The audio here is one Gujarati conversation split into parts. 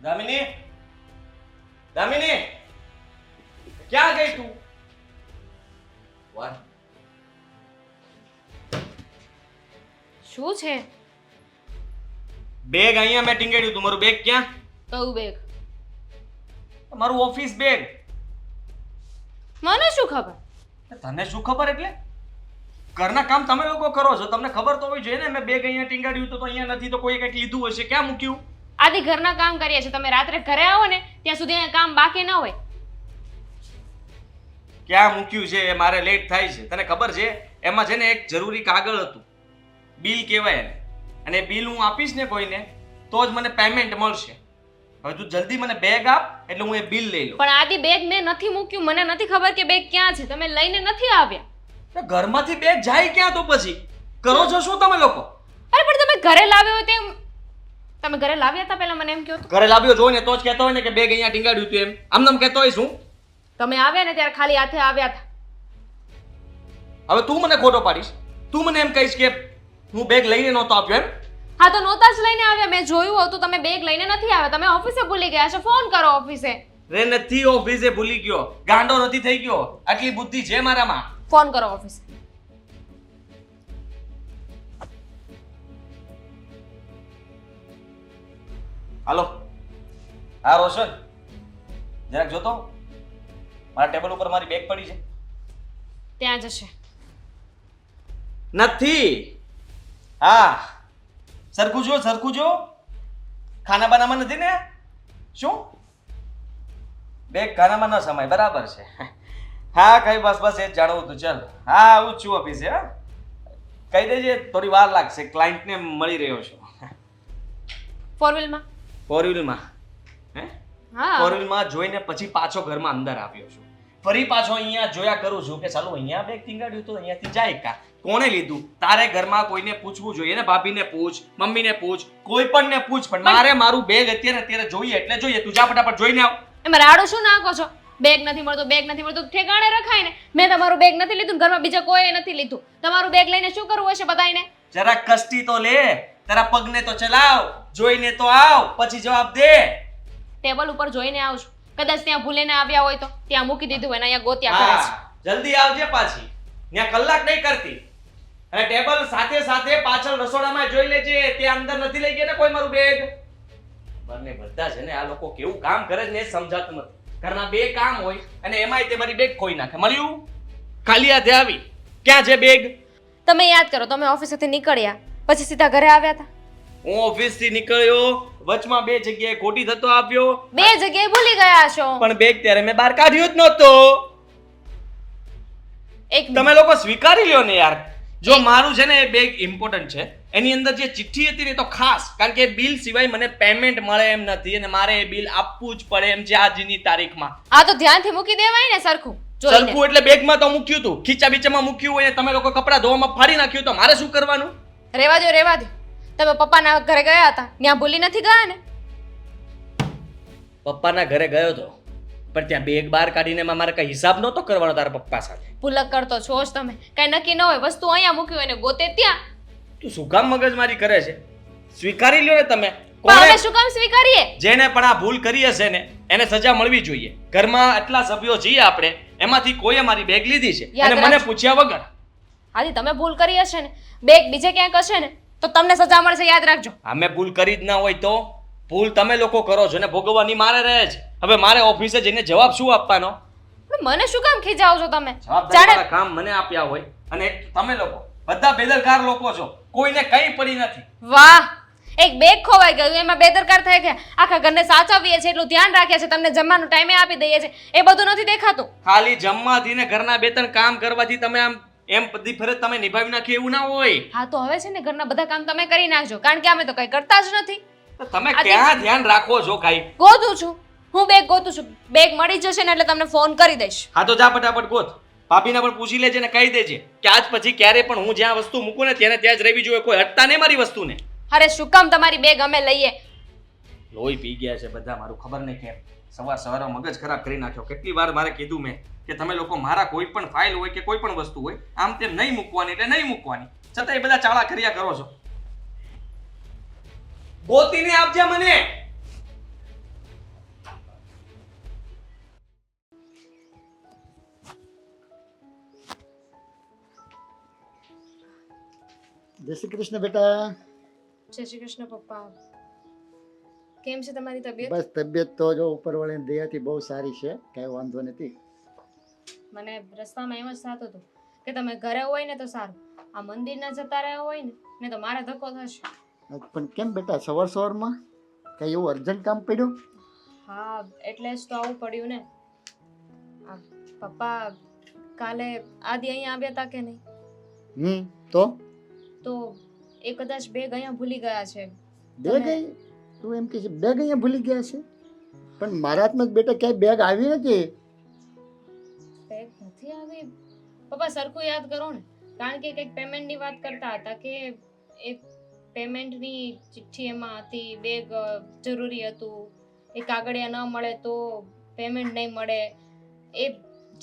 દામિની, દામિની, ક્યાં ગઈ તું? શું છે? બેગ અહીંયા મેં ટીંગાડ્યું તું. મારું બેગ ક્યાં? કયું બેગ? મારું ઓફિસ બેગ. મને શું ખબર? તને શું ખબર? એટલે ઘરના કામ તમે લોકો કરો છો, તમને ખબર તો હોવી જોઈએ ને. મેં બેગ અહીંયા ટીંગાડ્યું તો અહીંયા નથી, તો કોઈ કંઈક લીધું હશે. ક્યાં મૂક્યું? આદિ ઘરના કામ કરીએ છીએ. તમે રાત્રે ઘરે આવો ને ત્યાં સુધી અહીંયા કામ બાકી ન હોય. ક્યાં મૂક્યું છે એ મારે લેટ થાય છે. તને ખબર છે એમાં છે ને એક જરૂરી કાગળ હતું, બિલ કહેવાય એને. અને એ બિલ હું આપીશ ને કોઈને તો જ મને પેમેન્ટ મળશે. હવે તું જલ્દી મને બેગ આપ એટલે હું એ બિલ લઈ લઉં. પણ આદિ બેગ મેં નથી મૂક્યું. મને નથી ખબર કે બેગ ક્યાં છે. તમે લઈને નથી આવ્યા. તો ઘરમાંથી બેગ જાય ક્યાં? તો પછી કરો છો શું તમે લોકો? અરે પણ તમે ઘરે લાવ્યો હોય તેમ તમે ઘરે લાવ્યા હતા પહેલા મને એમ કહો તો. ઘરે લાવ્યો જો ને તો જ કહેતો હોય ને કે બેગ અહીંયા ટીંગાડ્યું તું એમ. આમ કહેતો હોય શું? તમે આવ્યા ને ત્યારે ખાલી હાથે આવ્યા હતા. હવે તું મને ખોટો પાડીશ. તું મને એમ કહીશ કે હું બેગ લઈને નહોતો આપ્યો એમ? હા તો નહોતા જ લઈને આવ્યા. મેં જોયું હતું તમે બેગ લઈને નથી આવ્યા. તમે ઓફિસે ભૂલી ગયા છો. ફોન કરો ઓફિસે. રે નથી ઓફિસે ભૂલી ગયો, ગાંડો નથી થઈ ગયો. આટલી બુદ્ધિ છે મારામાં. ફોન કરો ઓફિસે. હાલો. હા રોશન, જરાક જોતો. મારા ટેબલ ઉપર મારી બેગ પડી છે. ત્યાં જશે. નથી. હા, સરખું જો, સરખું જો. ખાના બાનામાં નથી ને? શું બેગ ખાનામાં ન સમાય? બરાબર છે. હા કઈ બસ એ જ જાણવું તું. ચાલ હા આવું જ છું ઓફિસે. હા કહી દેજે થોડી વાર લાગશે, ક્લાયન્ટને મળી રહ્યો છું. ફોર વ્હીલમાં. ફોર વ્હીલમાં? હે? હા. ફોર વ્હીલમાં જોઈને પછી પાછો ઘરમાં અંદર આવ્યો છું. ફરી પાછો અહીંયા જોયા કરું છું કે ચાલો અહીંયા બેગ ટીંગાડ્યું તો અહીંયાથી જાય કા. કોણે લીધું? તારે ઘરમાં કોઈને પૂછવું જોઈએ ને. ભાભીને પૂછ, મમ્મીને પૂછ, કોઈ પણને પૂછ, પણ મારે મારું બેગ અત્યારે જોઈએ એટલે જોઈએ. તું જા ફટાફટ જોઈને આવ. એમાં રાડો શું નાખો છો? બેગ નથી મળતો, બેગ નથી મળતો. ઠેકાણે રખાય ને. મેં તમારું બેગ નથી લીધું. ઘરમાં બીજા કોઈએ નથી લીધું. તમારું બેગ લઈને શું કરવું હશે બધાયને? જરાક કષ્ટી તો લે. તારા પગને તો ચલાવ, જોઈને તો આવ, પછી જવાબ દે. ટેબલ ઉપર જોઈને આવજો. કદાચ ત્યાં ભૂલીને આવ્યા હોય તો ત્યાં મૂકી દીધું હોય ને અહીંયા ગોત્યા કરે છે. હા જલ્દી આવજે પાછી. ત્યાં કલાક નહીં કરતી. અને ટેબલ સાથે સાથે પાછળ રસોડામાં જોઈ લેજે. ત્યાં અંદર નથી લઈ ગયા ને કોઈ મારું બેગ. બંને બધા છે ને આ લોકો કેવું કામ કરે છે ને એ સમજાતું નથી. ઘરના બે કામ હોય અને એમાંય તે મારી બેગ ખોઈ નાખે. મળ્યું? ખાલી હાથે આવી. ક્યાં છે બેગ? તમે યાદ કરો, તમે ઓફિસેથી નીકળ્યા પછી સીધા ઘરે આવ્યા હતા. હું ઓફિસ થી નીકળ્યો, વચમાં બે જગ્યાએ ખોટી થતો આપ્યો. બે જગ્યાએ ભૂલી ગયા છો. પણ બેગ ત્યારે મેં બહાર કાઢ્યો જ નહોતો. એક તમે લોકો સ્વીકારી લ્યો ને યાર. જો મારું છે ને એ બેગ ઇમ્પોર્ટન્ટ છે. એની અંદર જે ચિઠ્ઠી હતી ને તો ખાસ, કારણ કે બિલ સિવાય મને પેમેન્ટ મળે એમ નથી અને મારે એ બિલ આપવું જ પડે એમ છે આજની તારીખમાં. આ તો ધ્યાનથી મૂકી દેવાય ને સરખું જોઈને. સરખું એટલે બેગમાં તો મૂક્યું હતું, ખીચા બીચામાં મૂક્યું હોય ને તમે લોકો કપડાં ધોવામાં ફાડી નાખ્યું તો મારે શું કરવાનું? રેવા દો રેવા દો. તમે પપ્પાના ઘરે ગયા હતા ત્યાં ભૂલી નથી ગયા ને? પપ્પાના ઘરે ગયો હતો પણ ત્યાં બેગ બહાર કાઢીને મારે કઈ હિસાબ નહોતો કરવાનો તારા પપ્પા સાથે. ભૂલક કરતો છો જ તમે. કઈ નક્કી ન હોય, વસ્તુ અહીંયા મૂકી હોય ને ગોતે ત્યાં. તું શું કામ મગજમારી કરે છે? સ્વીકારી લ્યો ને તમે. પણ અમે શું કામ સ્વીકારીએ? જેને પણ આ ભૂલ કરી હશે ને એને સજા મળવી જોઈએ. ઘરમાં આટલા સભ્યો છીએ આપણે, એમાંથી કોઈએ મારી બેગ લીધી છે યાદ અને મને રાખજો. પૂછ્યા વગર. આદિ તમે ભૂલ કરી હશે ને, બેગ બીજે ક્યાંક હશે ને તો તમને સજા મળશે. યાદ રાખજો. અમે ભૂલ કરી જ ના હોય તો ભૂલ તમે લોકો કરો છો ને ભોગવવાની મારે રહે છે. હવે મારે ઓફિસે જઈને જવાબ શું આપવાનો? પણ મને શું કામ ખીજાવ છો તમે? જવાબદારી કામ મને આપ્યા હોય અને તમે લોકો બધા બેદરકાર લોકો છો. કોઈને કંઈ પડી નથી. વાહ, એક બેગ ખોવાઈ ગયું એમાં બેદરકાર થઈ ગયા. આખા ઘરને સાચવીએ છે, એટલું ધ્યાન રાખીએ છે, તમને જમવાનું ટાઈમે આપી દઈએ છે, એ બધું નથી દેખાતું. ખાલી જમવાથી ને ઘરના બે ત્રણ કામ કરવાથી તમે આમ એમ બધી ફરજ તમે નિભાવી નાખી એવું ના હોય. હા તો હવે છે ને ઘરના બધા કામ તમે કરી નાખજો, કારણ કે અમે તો કઈ કરતા જ નથી. તો તમે ક્યાં ધ્યાન રાખો છો? કાઈ ગોતું છું હું, બેગ ગોતું છું. બેગ મળી જશે ને એટલે તમને ફોન કરી દઈશ. હા તો જા ફટાફટ ગોત. ભાભીને પણ પૂછી લેજે ને કહી દેજે કે આજ પછી ક્યારે પણ હું જ્યાં વસ્તુ મૂકું ને ત્યાં જ રહેવી જોઈએ. કોઈ હટતા નહીં મારી વસ્તુને. અરે શું કામ તમારી બેગ અમે લઈએ? લોહી પી ગયા છે બધા મારું, ખબર નહીં કેમ. સવારમાં મગજ ખરાબ કરી નાખ્યો. કેટલી વાર મારે કીધું મેં કે તમે લોકો મારા કોઈ પણ ફાઇલ હોય કે કોઈ પણ વસ્તુ હોય આમ તેમ નહીં મૂકવાની એટલે નહીં મૂકવાની, છતાં એ બધા ચાળા કર્યા કરો છો. ગોતીને આપજે મને. જય શ્રી કૃષ્ણ બેટા. જય શ્રી કૃષ્ણ પપ્પા. કેમ છે તમારી તબિયત? બસ તબિયત તો જો ઉપરવાળાની દયાથી બહુ સારી છે, કાંઈ વાંધો નથી. મને રસ્તામાં એમ જ થતું હતું કે તમે ઘરે હોય ને તો સારું, આ મંદિરના જતા રહ્યા હોય ને તો મારે ધક્કો થશે. પણ કેમ બેટા સવારમાં કઈ એવું અર્જન્ટ કામ પડ્યું? હા એટલે જ તો આવું પડ્યું ને. આ પપ્પા કાલે આદિ અહીંયા આવ્યા હતા કે નહીં? તો એ કદાચ બેગ અહીંયા ભૂલી ગયા છે. બેગ અહીં? તું એમ કે છે બેગ અહીંયા ભૂલી ગયા છે? પણ મારા હાથમાં જ બેટા ક્યાંય બેગ આવી નથી. બેગ નથી આવી? પપ્પા સરખું યાદ કરો ને, કારણ કે કંઈક પેમેન્ટની વાત કરતા હતા કે એ પેમેન્ટની ચિઠ્ઠી એમાં હતી, બેગ જરૂરી હતું, એ કાગળિયા ન મળે તો પેમેન્ટ નહીં મળે. એ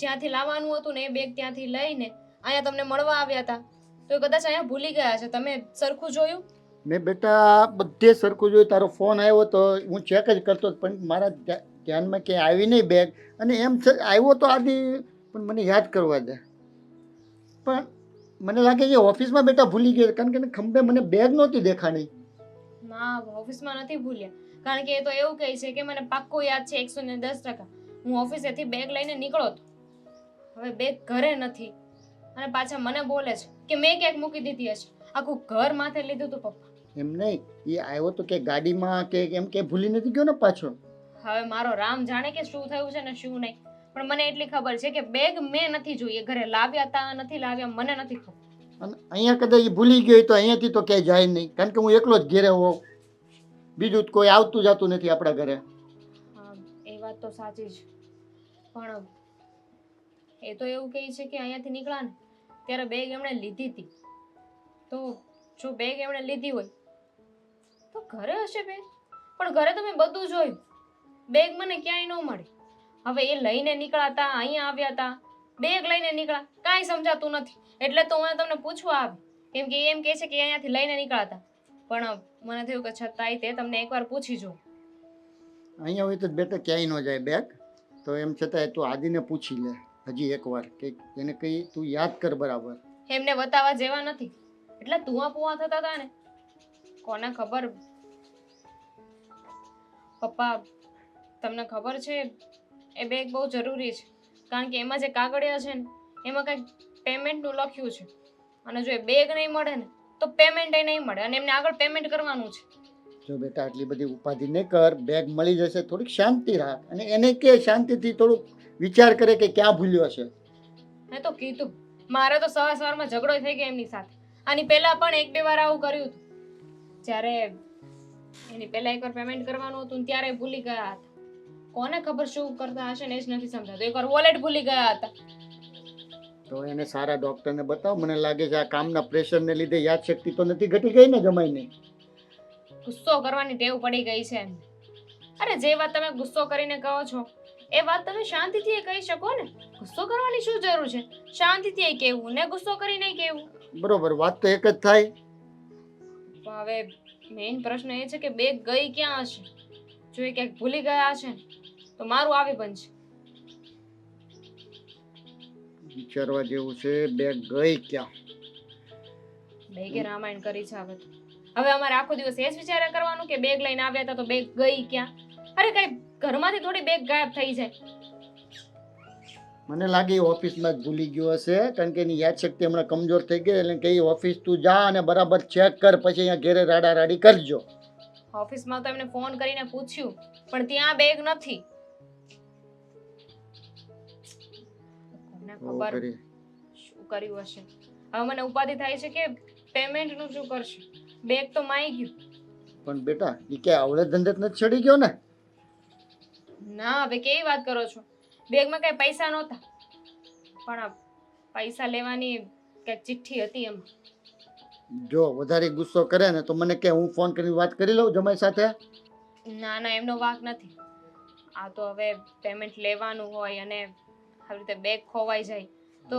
જ્યાંથી લાવવાનું હતું ને એ બેગ ત્યાંથી લઈને અહીંયા તમને મળવા આવ્યા હતા, તો એ કદાચ અહીંયા ભૂલી ગયા છે. તમે સરખું જોયું? મેં બેટા બધે સરખું જોયું, તારો ફોન આવ્યો તો હું ચેક જ કરતો હતો, પણ મારા ધ્યાનમાં ક્યાંય આવી નહીં બેગ. અને એમ આવ્યો તો આદિ, પણ મને યાદ કરવા દે. પણ મને લાગે છે ઓફિસમાં બેટા ભૂલી ગયા, કારણ કે ખંભે મને બેગ નહોતી દેખાણી. ના, ઓફિસમાં નથી ભૂલ્યા, કારણ કે એ તો એવું કહે છે કે મને પાક્કું યાદ છે 110%. હું ઓફિસેથી બેગ લઈને નીકળો તો હવે બેગ ઘરે નથી, અને પાછા મને બોલે છે કે મેં ક્યાંક મૂકી દીધી હશે. આખું ઘર માથે લીધું તું પપ્પા. એમ નહીં, એ આવ્યો તો કે ગાડીમાં કે એમ કે ભૂલી નથી ગયો ને પાછો. હવે મારો રામ જાણે કે શું થયું છે ને શું નહીં, પણ મને એટલી ખબર છે કે બેગ મેં નથી જોઈ. એ ઘરે લાવ્યા હતા નથી લાવ્યા મને નથી ખબર. અને અહીંયા કદાચ એ ભૂલી ગયો તો અહીંયાથી તો ક્યાંય જાય નહીં, કારણ કે હું એકલો જ ઘેરે હોઉં, બીજું જ કોઈ આવતું જતું નથી આપણા ઘરે. હા એ વાત તો સાચી છે, પણ એ તો એવું કહે છે કે અહીંયાથી નીકળ્યા ને ત્યારે બેગ એમણે લીધી હતી. તો જો બેગ એમણે લીધી હોય તો ઘરે હશે બેગ, પણ ઘરે તો મેં બધું જોયું, બેગ મને ક્યાંય ન મળી. હવે એ લઈને નીકળ્યા હતા, અહીંયા આવ્યા હતા, બેગ લઈને નીકળ્યા, કાંઈ સમજાતું નથી. એટલે તો હું તમને પૂછવા આવી, કેમ કે એમ કહે છે કે અહીંયાથી લઈને નીકળ્યા હતા, પણ મને થયું કે છતાંય તે તમને એકવાર પૂછી જો. અહીંયા હોય તો બેટા ક્યાંય ન જાય બેગ, તો એમ છતાં તું આદિને પૂછી લે હજી એકવાર, કે એને કંઈ તું યાદ કર બરાબર. એમને બતાવવા જેવા નથી, એટલે તુઆ પુઆ થતા હતા ને, કોને ખબર. પપ્પા તમને ખબર છે એ બેગ બહુ જરૂરી છે, કારણ કે એમાં જે કાગળિયા છે ને એમાં કંઈક પેમેન્ટનું લખ્યું છે, અને જો એ બેગ નહીં મળે ને તો પેમેન્ટ નહીં મળે, અને એમને આગળ પેમેન્ટ કરવાનું છે. જો બેટા આટલી બધી ઉપાધિ નહીં કર, બેગ મળી જશે, થોડીક શાંતિ રાખ, અને એને કે શાંતિથી થોડુંક વિચાર કરે કે ક્યાં ભૂલ્યો છે. મેં તો કીધું, મારે તો સવારમાં ઝઘડો થઈ ગયો એમની સાથે. આની પહેલા પણ 1-2 વાર આવું કર્યું હતું, જ્યારે એની પહેલા એકવાર પેમેન્ટ કરવાનું હતું ને ત્યારે ભૂલી ગયા હતા. કોને ખબર શું કરતા હશે ને એ જ નથી સમજાતું. એકવાર વોલેટ ભૂલી ગયા હતા. તો એને સારા ડોક્ટરને બતાવ. મને લાગે છે આ કામના પ્રેશરને લીધે યાદશક્તિ તો નથી ઘટી ગઈ ને જમાઈને? ગુસ્સો કરવાની ટેવ પડી ગઈ છે એમને. અરે જે વાત તમે ગુસ્સો કરીને કહો છો એ વાત તમે શાંતિથી કહી શકો ને. ગુસ્સો કરવાની શું જરૂર છે? શાંતિથી કહેવું ને ગુસ્સો કરીને કહેવું. બરોબર, વાત તો એક જ થાય. હવે મેઇન પ્રશ્ન એ છે કે બેગ ગઈ ક્યાં હશે? જો એ ક્યાંક ભૂલી ગયા હશે ને તો મારું આવી બનશે. વિચારવા જેવું છે, બેગ ગઈ ક્યાં? બેગે રામાયણ કરી છે હવે તો. હવે અમારે આખો દિવસ એ જ વિચાર કરવાનું કે બેગ લઈને આવ્યા હતા તો બેગ ગઈ ક્યાં? અરે કઈ ઘરમાંથી થોડી બેગ ગાયબ થઈ જાય. મને લાગે એ ઓફિસમાં જ ભૂલી ગયો હશે, કારણ કે એની યાદશક્તિ હમણાં કમજોર થઈ ગઈ. એટલે કે ઓફિસ તું જા અને બરાબર ચેક કર, પછી અહીંયા ઘેરે રાડા રાડી કરજો. ઓફિસમાં તો એમને ફોન કરીને પૂછ્યું પણ ત્યાં બેગ નથી. કોને ખબર શું કર્યું હશે. હવે મને ઉપાધિ થાય છે કે પેમેન્ટ નું શું કરશે? બેગ તો માઈ ગયું. પણ બેટા એ કે આવડે ધંધે જ નથી ચડી ગયો ને? ના, હવે કેવી વાત કરો છો? બેગમાં કઈ પૈસા નહોતા, પણ આ પૈસા લેવાની કઈક ચિઠ્ઠી હતી એમાં. જો વધારે ગુસ્સો કરે ને તો મને કે હું ફોન કરીને વાત કરી લઉં જમાઈ સાથે. ના ના, એમનો વાંક નથી. આ તો હવે પેમેન્ટ લેવાનું હોય અને આવી રીતે બેગ ખોવાઈ જાય તો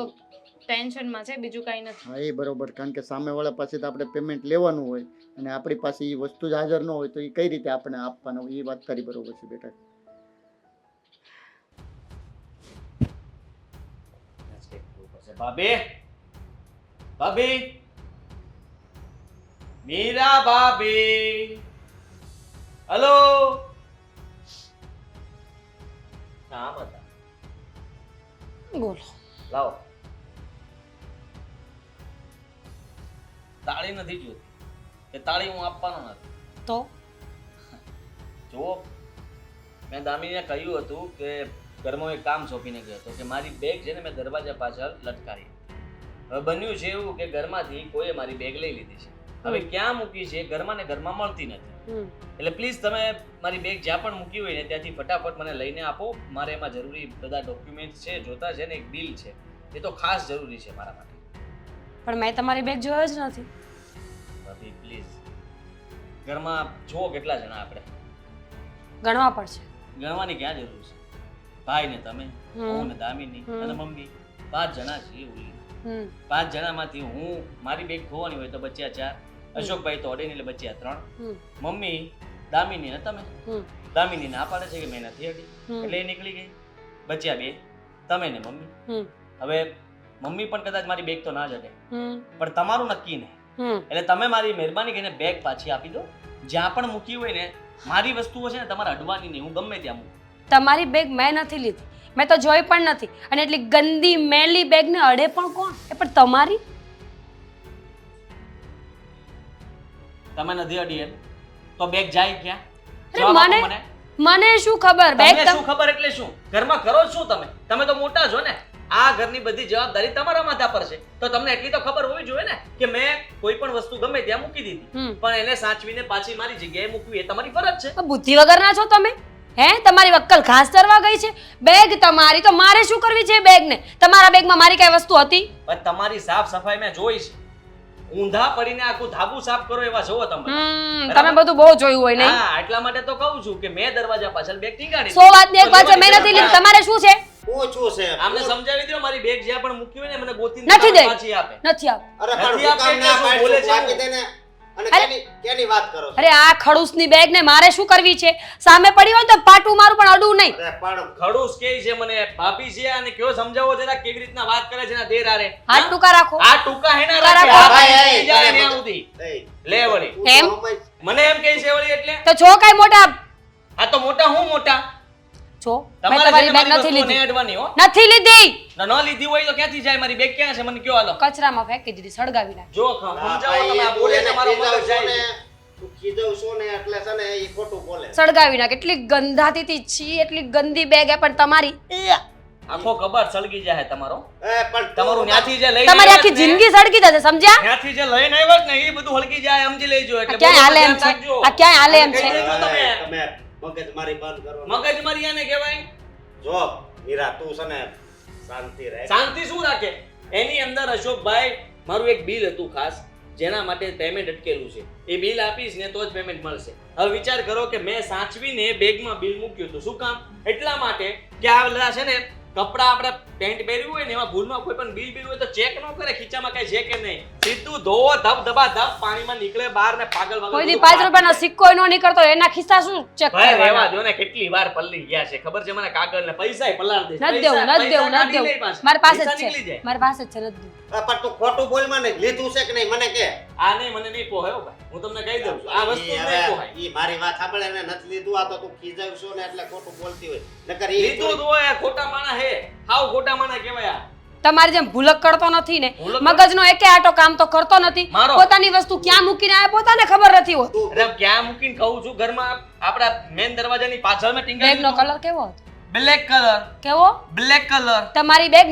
ટેન્શનમાં છે, બીજું કાંઈ નથી. હા એ બરોબર, કારણ કે સામેવાળા પાસેથી આપણે પેમેન્ટ લેવાનું હોય અને આપણી પાસે એ વસ્તુ જ હાજર ન હોય તો એ કઈ રીતે આપણે આપવાના હોય. એ વાત તારી બરોબર છે બેટા. ભાભી, ભાભી, મીરા ભાભી, હલો. હા બતા, બોલો. લાવો. તાળી નથી જોતી કે તાળી હું આપવાનો નથી. તો જુઓ, મેં દામીને કહ્યું હતું કે ઘરમાં એક કામ સોંપીને ગયો હતો કે મારી બેગ છે ને મેં દરવાજા પાછળ લટકાવી. હવે બન્યું છે એવું કે ઘરમાંથી કોઈએ મારી બેગ લઈ લીધી છે. હવે ક્યાં મૂકી છે ઘરમાં ને ઘરમાં મળતી નથી. એટલે પ્લીઝ તમે મારી બેગ જ્યાં પણ મૂકી હોય ને ત્યાંથી ફટાફટ મને લઈને આપો. મારે એમાં જરૂરી બધા ડોક્યુમેન્ટ્સ છે, જોતા છે ને એક બિલ છે, એ તો ખાસ જરૂરી છે મારા માટે. પણ મેં તમારી બેગ જોયો જ નથી. ભાભી પ્લીઝ, ઘરમાં જુઓ કેટલા જણા આપણે, ગણવા પડશે. ગણવાની ક્યાં જરૂર છે? ભાઈ ને તમે, હું ને દામિની અને મમ્મી, 5 જણા છીએ. ઓલી 5 જણામાંથી હું મારી બેગ ખોવાની હોય તો બચ્યા 4, અશોકભાઈ તો અડે એટલે બચ્યા 3, મમ્મી, દામિની ને તમે. દામિની ના પાડે છે કે મેં નથી અડી એટલે એ નીકળી ગઈ, બચ્યા 2, તમે ને મમ્મી. હવે મમ્મી પણ કદાચ મારી બેગ તો ના જ અડે, પણ તમારું નક્કી નહીં. એટલે તમે મારી મહેરબાની કરીને બેગ પાછી આપી દો. જ્યાં પણ મૂકી હોય ને મારી વસ્તુઓ છે ને તમારે અડવાની નહીં, હું ગમે ત્યાં મૂકું. તમારી બેગ મેં નથી લીધી, મેં તો જોઈ પણ નથી. અને એટલી ગંદી મેલી બેગને અડે પણ કોણ? એ પણ તમારી. તમે નથી અડી એમ તો બેગ જાય ક્યાં? અરે જવાબ આપો મને મને શું ખબર? બેગ તમને શું ખબર એટલે શું? ઘરમાં કરો શું તમે? તમે તો મોટા છો ને, આ ઘરની બધી જવાબદારી તમારા માથા પર છે. તો તમને એટલી તો ખબર હોવી જોઈએ ને કે મેં કોઈ પણ વસ્તુ ગમે ત્યાં મૂકી દીધી, પણ એને સાચવીને પાછી મારી જગ્યાએ મૂકવી એ તમારી ફરજ છે. બુદ્ધિ વગરના છો તમે. હે, તમારી વક્કલ ઘાસ ચરવા ગઈ છે? બેગ તમારી તો મારે શું કરવી છે બેગને? તમારા બેગમાં મારી કઈ વસ્તુ હતી? પણ તમારી સાફ સફાઈ મેં જોઈ છે. ઊંધા પડીને આખું ધાબુ સાફ કરો એવા જોવો તમે. તમે બધું બહુ જોયું હોય નહીં? હા, એટલા માટે તો કહું છું કે મેં દરવાજા પાછળ બેગ ટીંગાડી. 100 વાતની એક વાત છે, મેં નથી લીધી. તમારે શું છે? ઓછું છે આમને સમજાવી દો, મારી બેગ જ્યાં પણ મૂકી હોય ને મને ગોતીને નથી દે. પાછી આપે. નથી આપ. અરે નથી પણ આપે દુકાન ના એટલે શું પાડશું, બોલે છે બાકી એવું? તેને અને અરે! કેની વાત કરો છો? અરે આ ખડૂસની બેગ ને મારે શું કરવી છે? સામે પડી હોય ને તો પાટું મારું, પણ અડું નહીં. અરે પણ ખડૂસ કે છે મને ભાભી છે અને કયો સમજાવો જરા કેવી રીતના વાત કરે છે એના દેર હારે. હાથ ટૂંકા રાખો. આ ટૂંકા હેના ટૂંકા રાખે? રાખો. આ ભાઈ ભાઈ, જાય ભાઈ, ત્યાં સુધી. એય, લે વળી. તું તો એમ? સમજ. મને એમ કહે છે વળી એટલે તો છો કઈ મોટા આ તો મોટા હું મોટા. છો? મેં તમારે તમારી છે બેગ ને મારી નથી વસ્તુઓ નહીં લીધી. અડવાની હો. નથી લીધી. ન લીધી હોય તો ક્યાંથી જાય? મારી બેગ ક્યાં છે મને કયો હાલો. કચરામાં ફેંકી દીધી, સળગાવી નાખી. જો હા, સમજાવો ભાઈ, તમે આ તું બોલે એને છે મારો ખીજાવ મગજ છો જાય ને, છે. તું ખીજાવ છો ને એટલે છે ને એ ખોટું બોલે. સળગાવી નાખ. એટલી ગંધાતી હતી, છી, એટલી ગંદી બેગ પણ તમારી. આખો કબાટ સળગી જાય તમારો. એ પણ તમારું ન્યાથી જે લઈને તમારી આવ્યા આખી જ ને, જિંદગી સળગી જશે, સમજ્યા? ત્યાંથી જે લઈને આવ્યા જ ને એ બધું હલકી જાય, સમજી લેજો. એટલે ક્યાંય હાલે એમ બહુ ધ્યાન છે? રાખજો. આ ક્યાંય હાલે એમ કહી છે? દેજો તમે. તમે મગજ મારી બંધ કરો. મગજ મારી આને કહેવાય. જો મીરા તું છે ને શાંતિ રાખ. શાંતિ શું રાખે? એની અંદર અશોકભાઈ મારું એક બિલ હતું ખાસ, જેના માટે પેમેન્ટ અટકેલું છે. એ બિલ આપીશ ને તો જ પેમેન્ટ મળશે. હવે વિચાર કરો કે મેં સાચવીને બેગમાં બિલ મૂક્યું હતું. શું કામ? એટલા માટે કે આ બધા છે ને કપડા આપણે પેન્ટ પહેર્યું હોય ને એમાં ભૂલમાં કોઈ પણ બિલ હોય તો ચેક ન કરે ખીચામાં કઈ છે કે નહીં. સીધું ધોવો ધબ ધબા ધબ પાણીમાં નીકળે બહાર ને પાગલ વગર કોઈ દી બધું 5 રૂપિયાનો સિક્કો ય નો નીકળતો, એના ખિસ્સા શું ચેક ભાઈ રહેવા કરવાના? દો ને, કેટલી વાર પલ્લી ગયા છે ખબર છે મને. કાગળ ને પૈસા પલાળ દે. નથી દેવું, નથી દેવું, નથી દેવું. મારી પાસે જ છે, મારી પાસે જ છે, નથી દેવું. પણ તું ખોટું બોલમાં ને લીધું છે કે નહીં મને કે. આ નહીં, મને નહીં પોહાય હો ભાઈ, હું તમને કહી દઉં છું આ વસ્તુ જ નહીં પોહાય. ઈ મારી વાત સાંભળે ને નથી લીધું આ તો તું ખીજાવ છો ને એટલે ખોટું બોલતી હોય. નકર ઈ લીધું તો હોય, આ ખોટા માણા હે. હાવ ખોટા માણા કહેવાય આ. તમારી જેમ ભૂલક કરતો નથી ને, ભૂલક મગજનો એકે આટો કામ તો કરતો નથી. મારો. પોતાની વસ્તુ ક્યાં મૂકીને આવે પોતાને ખબર નથી હોત. તું અરે ક્યાં મૂકીને કહું છું? ઘરમાં આપણા મેન દરવાજાની પાછળ મેં ટીંગાડી બેગનો કલર કેવો હતો? Black colour. કેવો? Black colour. તમારી બેગ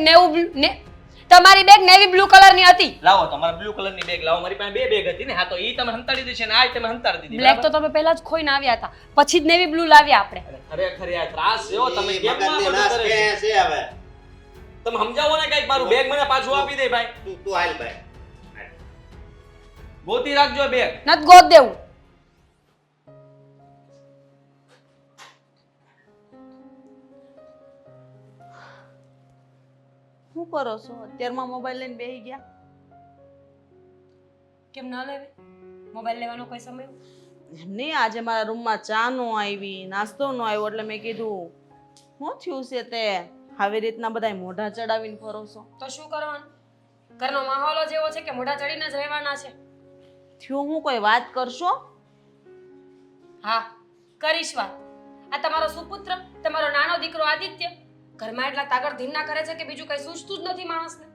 તમારી બેગ નેવી બ્લુ કલરની હતી. લાવો તમારા બ્લુ કલરની બેગ લાવો. મારી પાસે 2 બેગ હતી ને. હા તો ઈ તમે હંતાડી દીધી છે ને આ તમે હંતાડી દીધી. બ્લેક તો તમે પહેલા જ ખોઈને આવ્યા હતા, પછી જ નેવી બ્લુ લાવ્યા આપણે. ખરેખર યાર ત્રાસ છે હો તમે. ઈ કેમ મગજની આ નાશ બધું કરે કે છે? છે હવે. તમે સમજાવો ને કઈક, મારું બેગ મને પાછું આપી દે ભાઈ. તું હાલ ભાઈ. ગોતી રાખજો બેગ. નત ગોત દેવું. શું કરો છો? અત્યારમાં મોબાઈલ લઈને બેસી ગયા? કેમ ના લેવે? મોબાઈલ લેવાનો કોઈ સમય? નહીં, આજે મારા રૂમમાં ચા નો આવી, નાસ્તો નો આવ્યો, એટલે મેં કીધું શું થયું છે તે આવી રીતના બધા મોઢા ચડાવીને ફરો છો? તો શું કરવાનું? ઘરનો માહોલ જ એવો છે કે મોઢા ચડીને જ રહેવાના છે. થયું હું કોઈ વાત કરશો? હા કરીશ વાત. આ તમારો સુપુત્ર, તમારો નાનો દીકરો આદિત્ય ઘરમાં એટલા તાગડ ધીમના કરે છે કે બીજું કઈ સૂઝતું જ નથી માણસને.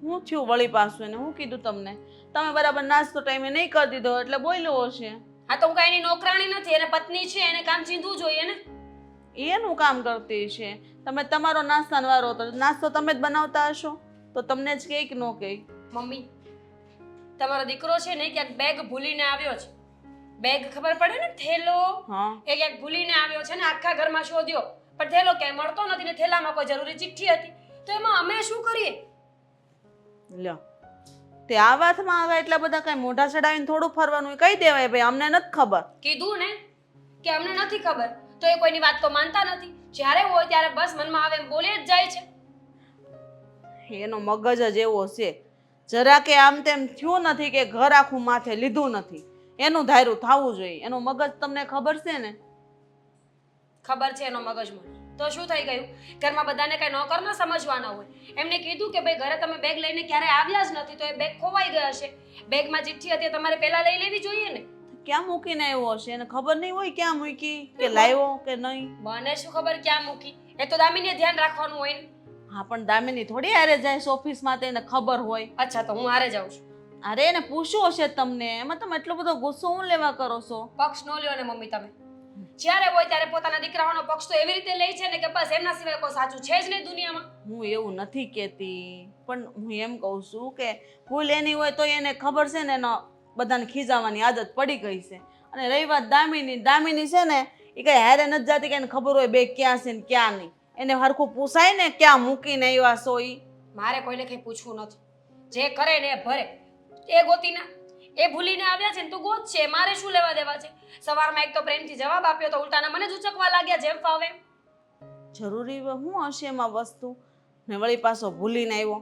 હું થયું વળી પાછું એને? હું કીધું તમને? તમે બરાબર નાસ્તો ટાઈમે નહીં કરી દીધો એટલે બોલ્યો હશે. આ તો હું કઈ એની નોકરાણી નથી, એને પત્ની છે, એને કામ ચીંધવું જોઈએ ને. એનું કામ કરતી છે. તમે તમારો નાસ્તાનો વારો હતો, નાસ્તો તમે જ બનાવતા હશો તો તમને જ કહે કે ન કહે? મમ્મી, તમારો દીકરો છે ને ક્યાંક બેગ ભૂલીને આવ્યો છે. બેગ ખબર પડે ને, થેલો હા, એ ક્યાંક ભૂલીને આવ્યો છે ને આખા ઘરમાં શોધ્યો પણ થેલો ક્યાંય મળતો નથી ને થેલામાં કોઈ જરૂરી ચિઠ્ઠી હતી. તો એમાં અમે શું કરીએ? લ્યો તે આ વાતમાં આવે એટલા બધા કઈ મોઢા ચડાવીને થોડું ફરવાનું કહી દેવાય ભાઈ અમને નથી ખબર. કીધું ને કે અમને નથી ખબર, તો એ કોઈની વાત તો માનતા નથી. જ્યારે હોય ત્યારે બસ મનમાં આવે એમ બોલે જ જાય છે. એનો મગજ જ એવો છે, જરા કે આમ તેમ થયું નથી કે ઘર આખું માથે લીધું નથી. એનું ધાર્યું થવું જોઈએ. એનું મગજ તમને ખબર છે ને? ખબર છે એનો મગજ મને. તો શું થઈ ગયું? ઘરમાં બધાને કઈ નોકર ન સમજવાના હોય. એમને કીધું કે ભાઈ ઘરે તમે બેગ લઈને ક્યારે આવ્યા જ નથી તો એ બેગ ખોવાઈ ગયા હશે. બેગમાં ચિઠ્ઠી હતી તમારે પહેલા લઈ લેવી જોઈએ ને. ક્યાં મૂકીને આવ્યો હશે? એને ખબર નહીં હોય ક્યાં મૂકી કે લાવ્યો કે નહીં? મને શું ખબર ક્યાં મૂકી? એ તો દામિનીએ ધ્યાન રાખવાનું હોય ને. હા પણ દામિની થોડી હારે જાય ઓફિસમાં, તેને ખબર હોય. અચ્છા તો હું હારે જાઉં છું. અરે એને પૂછ્યું હશે તમને, એમાં તમે એટલો બધો ગુસ્સો હું લેવા કરો છો? પક્ષ નો લ્યો ને મમ્મી તમે. જ્યારે હોય ત્યારે પોતાના દીકરાઓનો પક્ષ તો એવી રીતે લે છે ને કે બસ એમના સિવાય કોઈ સાચું છે જ નહીં દુનિયામાં. હું એવું નથી કહેતી, પણ હું એમ કહું છું કે ભૂલ એની હોય તો એને ખબર છે ને એનો બધાને ખીજાવાની આદત પડી ગઈ છે. અને રહી વાત દામિની છે ને એ કઈ હારે નથી જાતી કે એને ખબર હોય બે ક્યાં છે ને ક્યાં નહીં. એને હરખું પૂછાય ને ક્યાં મૂકીને આવ્યા છો ઈ. મારે કોઈને કંઈ પૂછવું નથી. જે કરે ને એ ભરે. એ ગોતીના એ ભૂલીને આવ્યા છે ને તો ગોત છે, મારે શું લેવા દેવા છે? સવારમાં એક તો પ્રેમથી જવાબ આપ્યો તો ઉલટાના મને જ ઉચકવા લાગ્યા જેમ ફાવે. જરૂરી શું હશે એમાં વસ્તુ? ને વળી પાછો ભૂલીને આવ્યો.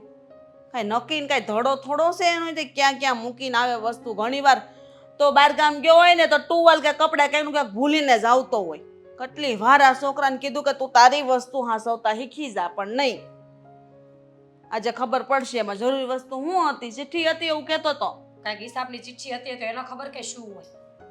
કાંઈ નક્કી કાંઈ ધડો થોડો છે એનો તે ક્યાં ક્યાં મૂકીને આવે વસ્તુ? ઘણીવાર તો બહાર ગામ ગયો હોય ને તો ટુવાલ કે કપડાં કંઈનું ક્યાંક ભૂલીને જ આવતો હોય. કેટલી વાર આ છોકરાને કીધું કે તું તારી વસ્તુ હાંસવતા શીખી જા, પણ નહીં. આજે ખબર પડશે એમાં જરૂરી વસ્તુ શું હતી? ચિઠ્ઠી હતી એવું કહેતો હતો. કાંઈક હિસાબની ચિઠ્ઠી હતી તો એનો ખબર કે શું હોય.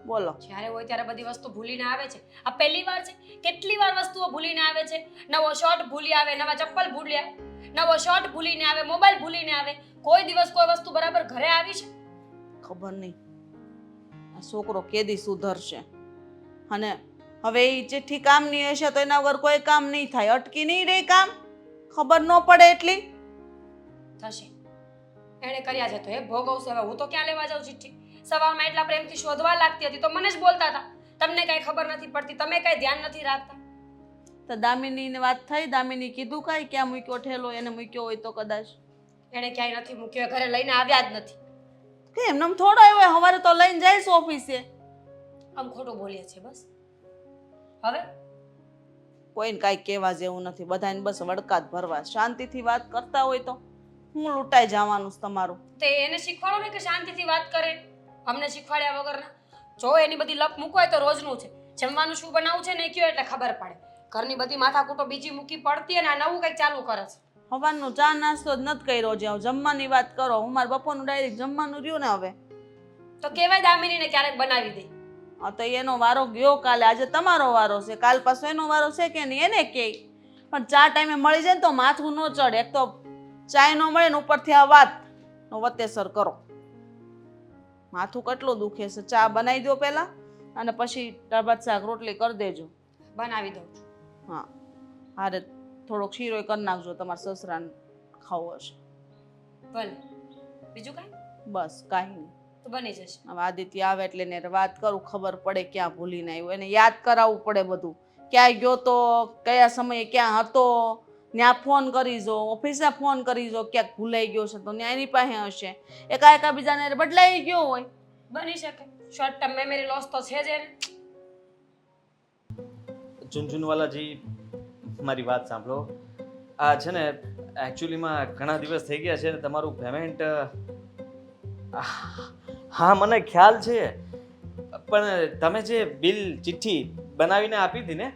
બોલો. જ્યારે હોય ત્યારે બધી વસ્તુ ભૂલીને આવે છે. આ પહેલી વાર છે? કેટલી વાર વસ્તુઓ ભૂલીને આવે છે. નવો શર્ટ ભૂલી આવે, નવા ચપ્પલ ભૂલ્યા, નવો શર્ટ ભૂલીને આવે, મોબાઈલ ભૂલીને આવે. કોઈ દિવસ કોઈ વસ્તુ બરાબર ઘરે આવી છે? ખબર નહીં આ છોકરો કેદી સુધરશે. અને હવે એ ચિઠ્ઠી કામની હશે તો એના વગર કોઈ કામ નહીં થાય. અટકી નહીં રહે કામ, ખબર ન પડે એટલી. થશે. એણે કર્યા છે તો એ ભોગવશે. હવે હું તો ક્યાં લેવા જાઉં ચિઠ્ઠી? સવારમાં એટલા પ્રેમથી શોધવા લાગતી હતી તો મને જ બોલતા હતા તમને કઈ ખબર નથી પડતી, તમે કઈ ધ્યાન નથી રાખતા. તો દામિનીની વાત થઈ? દામિની કીધું કાંઈ ક્યાં મૂક્યો ઠેલો? એને મૂક્યો હોય તો કદાચ. એણે ક્યાંય નથી મૂક્યો, ઘરે લઈને આવ્યા જ નથી. કે એમને થોડો આવ્યો સવારે તો લઈને જઈશ ઓફિસે. આમ ખોટું બોલીએ છે બસ. હવે કોઈને કાંઈ કહેવા જેવું નથી, બધાને બસ વડકા જ ભરવા. શાંતિથી વાત કરતા હોય તો હું લૂંટાઈ જવાનું છે તમારું. તે એને શીખવાડો ને કે શાંતિથી વાત કરે. અમને શીખવાડ્યા વગરના. જો એની બધી લપ મૂકો હોય તો રોજનું છે. જમવાનું શું બનાવવું છે ને કયો એટલે ખબર પડે. ઘરની બધી માથાકૂટો બીજી મૂકી પડતી અને આ નવું કંઈક ચાલુ કરે છે. સવારનો ચા નાસ્તો જ નથી કર્યો. જ્યાં જમવાની વાત કરો, હું મારા બપોરનું ડાયરેક્ટ જમવાનું રહ્યું ને હવે તો કેવાય દામિનીને ક્યારેક બનાવી દે. હા તો એનો વારો ગયો કાલે, આજે તમારો વારો છે. કાલ પાછો એનો વારો છે કે નહીં એને કે. પણ ચા ટાઈમે મળી જાય ને તો માથું ન ચડે. એક તો ચાય ન મળે ને ઉપરથી આ વાત નો વતેસર કરો. માથું કેટલું દુખે છે. ચા બનાવી દો પહેલા અને પછી દાળ શાક રોટલી કરી દેજો. બનાવી દઉં છું. હા હારે થોડોક શીરો કરી નાખજો, તમારા સસરાને ખાવો હશે. ભલે. બીજું કાંઈ? બસ કાંઈ નહીં. તો બની જશે. હવે આદિત્ય આવે એટલે એને વાત કરું, ખબર પડે ક્યાં ભૂલીને આવ્યો. એને યાદ કરાવવું પડે બધું, ક્યાં ગયો તો, કયા સમયે ક્યાં હતો. ત્યાં ફોન કરી જો, ઓફિસે ફોન કરી જો, ક્યાંક ભૂલાઈ ગયો છે તો ત્યાં એની પાસે હશે. એકા બીજાને બદલાઈ ગયો હોય. બની શકે. શોર્ટ ટર્મ મેમરી લોસ તો છે જ એને. ઝુનઝુનવાલાજી, મારી વાત સાંભળો. આ છે ને એકચ્યુઅલીમાં ઘણા દિવસ થઈ ગયા છે ને તમારું પેમેન્ટ. હા મને ખ્યાલ છે, પણ તમે જે બિલ ચિઠ્ઠી બનાવીને આપી હતી ને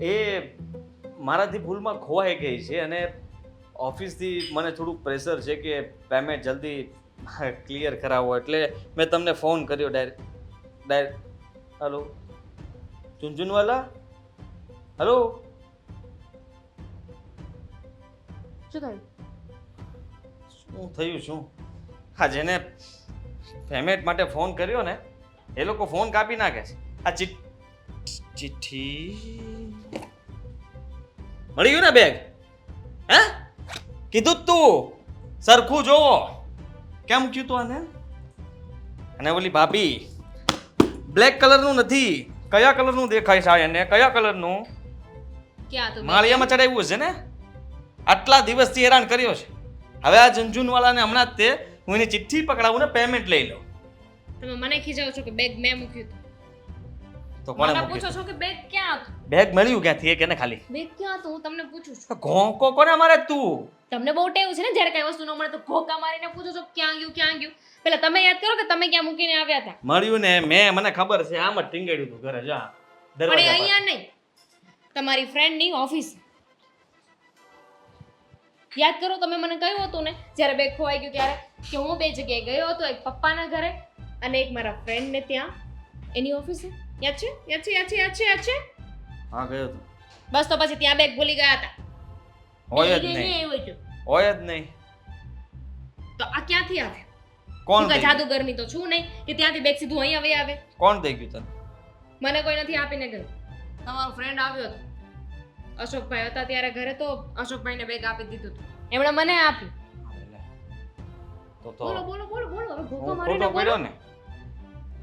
એ મારાથી ભૂલમાં ખોવાઈ ગઈ છે અને ઓફિસથી મને થોડુંક પ્રેશર છે કે પેમેન્ટ જલ્દી ક્લિયર કરાવો એટલે મેં તમને ફોન કર્યો ડાયરેક્ટ. Hello ચુનચુનવાલા, hello. શું થયું? શું થયું શું? હા, જેને પેમેન્ટ માટે ફોન કર્યો ને એ લોકો ફોન કાપી નાખે છે. આ ચિઠ્ઠી મળી ગયું ને બેગ? હે કીધું જ તું સરખું જોવો. કેમ મૂક્યું તું આને? અને ઓલી ભાભી બ્લેક કલરનું નથી, કયા કલરનું દેખાય છે એને? કયા કલરનું? ક્યાં તું? માળિયામાં ચડાવ્યું છે ને. આટલા દિવસથી હેરાન કર્યો છે. હવે આ ઝુંઝુનવાળાને હમણાં જ તે હું એની ચિઠ્ઠી પકડાવું ને પેમેન્ટ લઈ લઉં. તમે મને ખીજાવ છો કે બેગ મેં મૂક્યું હતું. તો કોણે મને મૂક્યું? પૂછો છો કે બેગ ક્યાં હતું? બેગ મળ્યું ક્યાંથી? એ કે ને ખાલી બેગ ક્યાં હતું હું તમને પૂછું છું. ઘોંકો કોને મારે તું? તમને બહુ ટેવ છે ને જ્યારે કઈ વસ્તુ ન મળે તો ઘોકા મારીને પૂછો છો ક્યાં ગયું ક્યાં ગયું. પેલા તમે યાદ કરો કે તમે ક્યાં મૂકીને આવ્યા હતા. મળ્યું ને મને ખબર છે. આમ જ ટીંગાડ્યું તું ઘરે. જા પણ એ દરવાજા પર. અહીંયા નહીં, તમારી ફ્રેન્ડની ઓફિસ. યાદ કરો તમે મને કહ્યું હતું ને જ્યારે બેગ ખોવાઈ ગયું ત્યારે કે હું બે જગ્યાએ ગયો હતો, એક પપ્પાના ઘરે અને એક મારા ફ્રેન્ડને ત્યાં એની ઓફિસે. યાદ છે? યાદ છે? યાદ છે? યાદ છે? યાદ છે? હા ગયો તું. બસ તો પછી ત્યાં બેગ ભૂલી ગયા હતા. હોય જ એ નહીં. એવું હતું. હોય જ નહીં. તો આ ક્યાંથી આવે? કોણ હું દઈ કઈ ગયું? જાદુગરની તો છું નહીં કે ત્યાંથી બેગ સીધું અહીંયા વહી આવે. કોણ દઈ ગયું તને? મને કોઈ નથી આપીને ગયું. તમારો ફ્રેન્ડ આવ્યો હતો, અશોકભાઈ હતા ત્યારે ઘરે, તો અશોકભાઈને બેગ આપી દીધું હતું. એમણે મને આપ્યું. તો તો બોલો બોલો બોલો બોલો હવે ભૂકો હું મારીને ખોટો બોલો. પડ્યો ને.